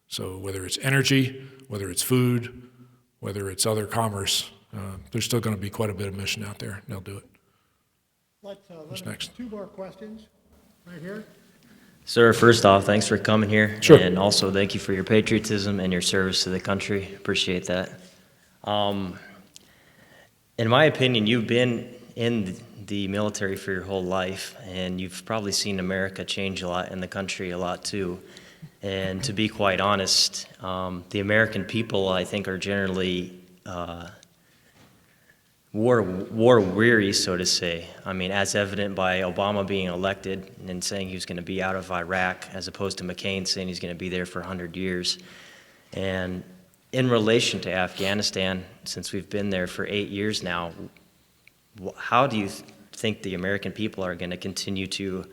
So whether it's energy, whether it's food, whether it's other commerce, there's still going to be quite a bit of mission out there, and they'll do it. Let's next? two more questions right here. Sir, first off, thanks for coming here. Sure. And also thank you for your patriotism and your service to the country. Appreciate that. In my opinion, you've been in the military for your whole life, and you've probably seen America change a lot and the country a lot too. And to be quite honest, the American people, I think, are generally war weary, so to say. I mean, as evident by Obama being elected and saying he was going to be out of Iraq, as opposed to McCain saying he's going to be there for 100 years. And in relation to Afghanistan, since we've been there for 8 years now, how do you think the American people are going to continue to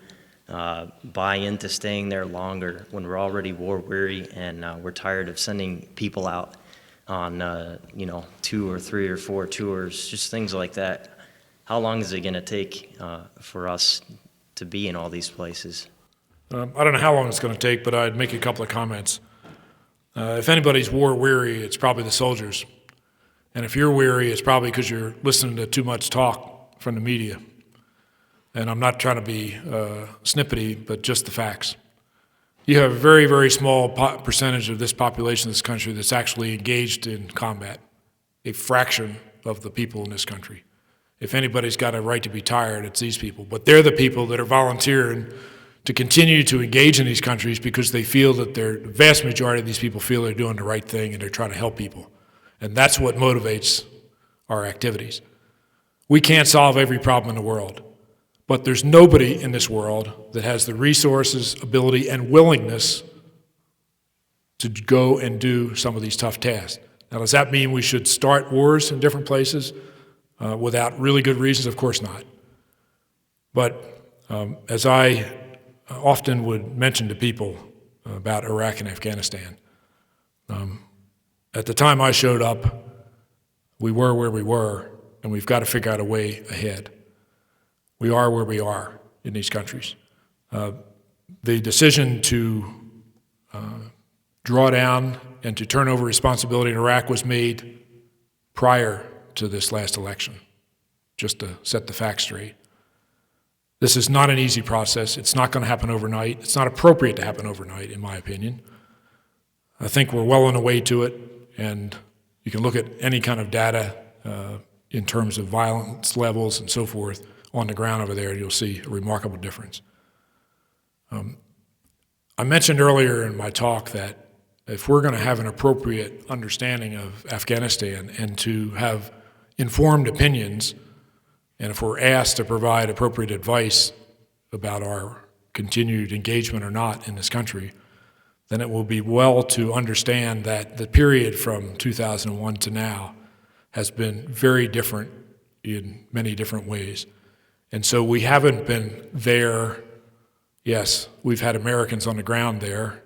buy into staying there longer when we're already war weary and we're tired of sending people out on 2 or 3 or 4 tours, just things like that? How long is it going to take for us to be in all these places? I don't know how long it's going to take, but I'd make a couple of comments. If anybody's war weary, it's probably the soldiers. And if you're weary, it's probably because you're listening to too much talk from the media. And I'm not trying to be snippety, but just the facts. You have a very, very small percentage of this population of this country that's actually engaged in combat, a fraction of the people in this country. If anybody's got a right to be tired, it's these people. But they're the people that are volunteering to continue to engage in these countries because they feel that the vast majority of these people feel they're doing the right thing and they're trying to help people. And that's what motivates our activities. We can't solve every problem in the world. But there's nobody in this world that has the resources, ability, and willingness to go and do some of these tough tasks. Now, does that mean we should start wars in different places without really good reasons? Of course not. But as I often would mention to people about Iraq and Afghanistan, at the time I showed up, we were where we were, and we've got to figure out a way ahead. We are where we are in these countries. The decision to draw down and to turn over responsibility in Iraq was made prior to this last election, just to set the facts straight. This is not an easy process. It's not going to happen overnight. It's not appropriate to happen overnight, in my opinion. I think we're well on the way to it, and you can look at any kind of data in terms of violence levels and so forth on the ground over there, and you'll see a remarkable difference. I mentioned earlier in my talk that if we're going to have an appropriate understanding of Afghanistan and to have informed opinions, and if we're asked to provide appropriate advice about our continued engagement or not in this country, then it will be well to understand that the period from 2001 to now has been very different in many different ways. And so we haven't been there. Yes, we've had Americans on the ground there,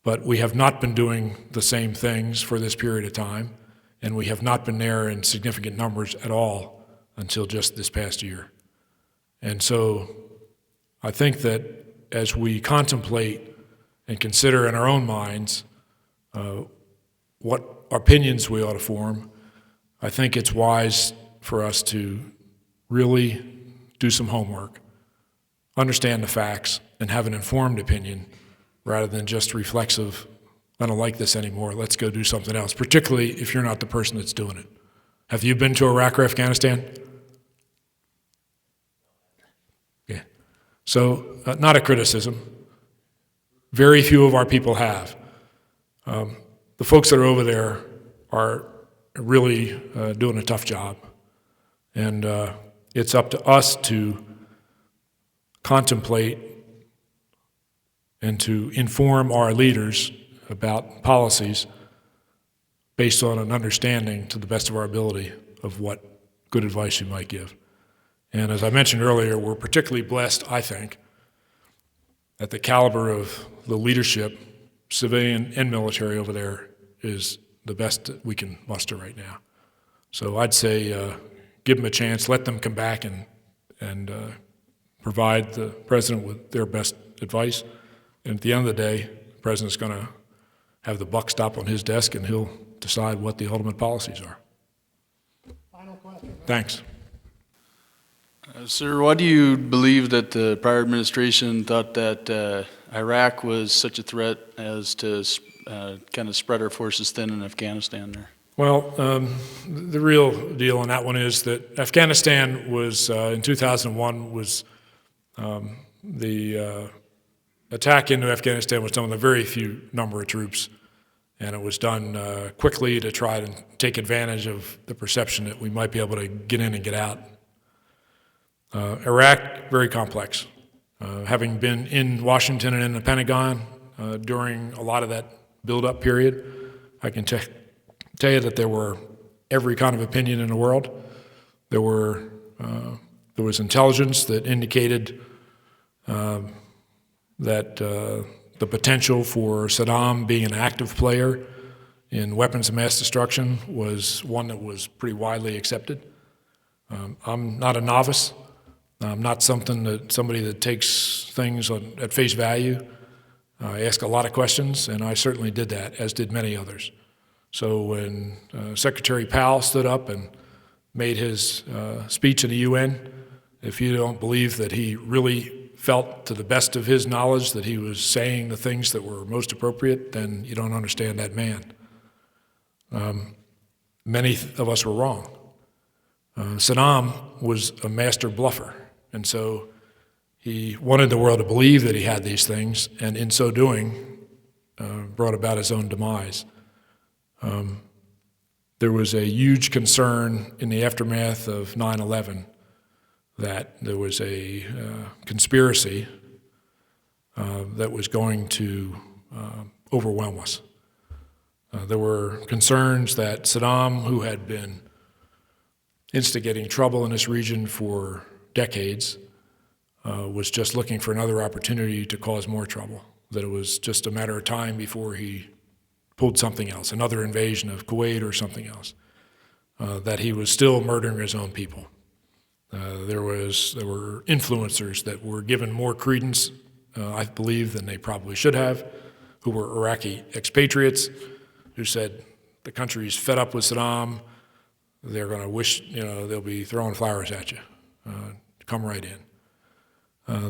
but we have not been doing the same things for this period of time, and we have not been there in significant numbers at all until just this past year. And so I think that as we contemplate and consider in our own minds what opinions we ought to form, I think it's wise for us to really do some homework, understand the facts, and have an informed opinion rather than just reflexive, I don't like this anymore, let's go do something else, particularly if you're not the person that's doing it. Have you been to Iraq or Afghanistan? Yeah. So, not a criticism. Very few of our people have. The folks that are over there are really doing a tough job. And it's up to us to contemplate and to inform our leaders about policies based on an understanding to the best of our ability of what good advice you might give. And as I mentioned earlier, we're particularly blessed, I think, that the caliber of the leadership, civilian and military over there, is the best that we can muster right now. So I'd say give them a chance, let them come back and provide the president with their best advice. And at the end of the day, the president's going to have the buck stop on his desk, and he'll decide what the ultimate policies are. Final question. Thanks. Sir, why do you believe that the prior administration thought that Iraq was such a threat as to kind of spread our forces thin in Afghanistan there? Well, the real deal on that one is that Afghanistan was, in 2001, was the attack into Afghanistan was done with a very few number of troops, and it was done quickly to try to take advantage of the perception that we might be able to get in and get out. Iraq, very complex. Having been in Washington and in the Pentagon during a lot of that build-up period, I can tell you that there were every kind of opinion in the world. There was intelligence that indicated that the potential for Saddam being an active player in weapons of mass destruction was one that was pretty widely accepted. I'm not a novice. I'm not somebody that takes things at face value. I ask a lot of questions, and I certainly did that, as did many others. So when Secretary Powell stood up and made his speech in the UN, if you don't believe that he really felt to the best of his knowledge that he was saying the things that were most appropriate, then you don't understand that man. Many of us were wrong. Saddam was a master bluffer, and so he wanted the world to believe that he had these things, and in so doing, brought about his own demise. There was a huge concern in the aftermath of 9/11 that there was a conspiracy that was going to overwhelm us. There were concerns that Saddam, who had been instigating trouble in this region for decades, was just looking for another opportunity to cause more trouble, that it was just a matter of time before he pulled something else, another invasion of Kuwait or something else, that he was still murdering his own people. There were influencers that were given more credence, I believe, than they probably should have, who were Iraqi expatriates, who said the country's fed up with Saddam, they're going to wish, they'll be throwing flowers at you. Come right in.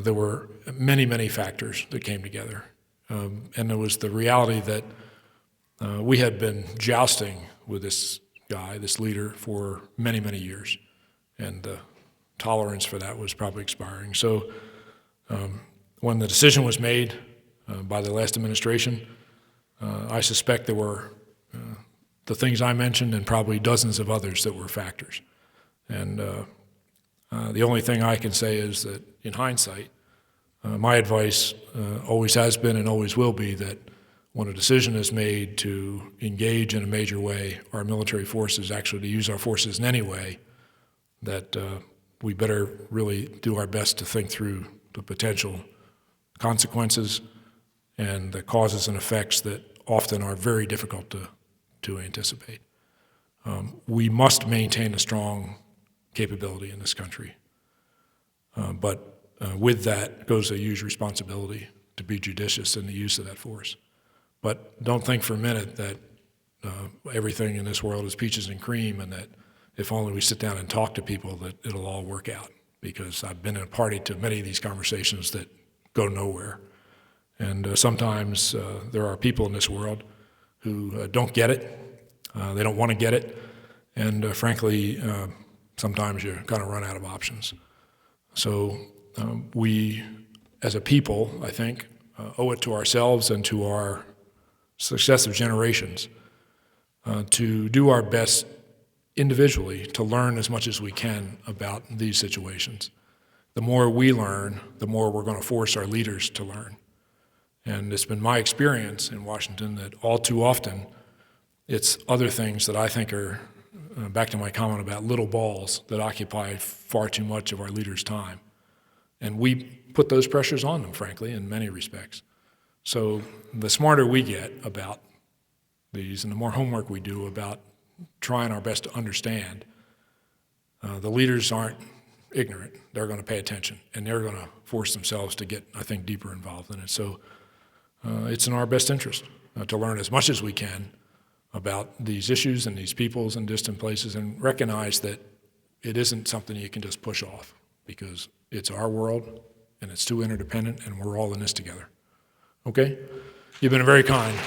there were many, many factors that came together. And there was the reality that we had been jousting with this guy, this leader, for many, many years. And the tolerance for that was probably expiring. So when the decision was made by the last administration, I suspect there were the things I mentioned and probably dozens of others that were factors. And the only thing I can say is that in hindsight, my advice always has been and always will be that when a decision is made to engage in a major way our military forces, actually to use our forces in any way, that we better really do our best to think through the potential consequences and the causes and effects that often are very difficult to anticipate. We must maintain a strong capability in this country. But with that goes a huge responsibility to be judicious in the use of that force. But don't think for a minute that everything in this world is peaches and cream and that if only we sit down and talk to people that it'll all work out, because I've been a party to many of these conversations that go nowhere. And sometimes there are people in this world who don't get it, they don't want to get it, and frankly, sometimes you kind of run out of options. So we, as a people, I think, owe it to ourselves and to our successive generations to do our best individually to learn as much as we can about these situations. The more we learn, the more we're going to force our leaders to learn. And it's been my experience in Washington that all too often it's other things that I think are, back to my comment about little balls, that occupy far too much of our leaders' time. And we put those pressures on them, frankly, in many respects. So the smarter we get about these and the more homework we do about trying our best to understand, the leaders aren't ignorant. They're going to pay attention, and they're going to force themselves to get, I think, deeper involved in it. So it's in our best interest to learn as much as we can about these issues and these peoples in distant places and recognize that it isn't something you can just push off, because it's our world and it's too interdependent and we're all in this together. Okay? You've been very kind.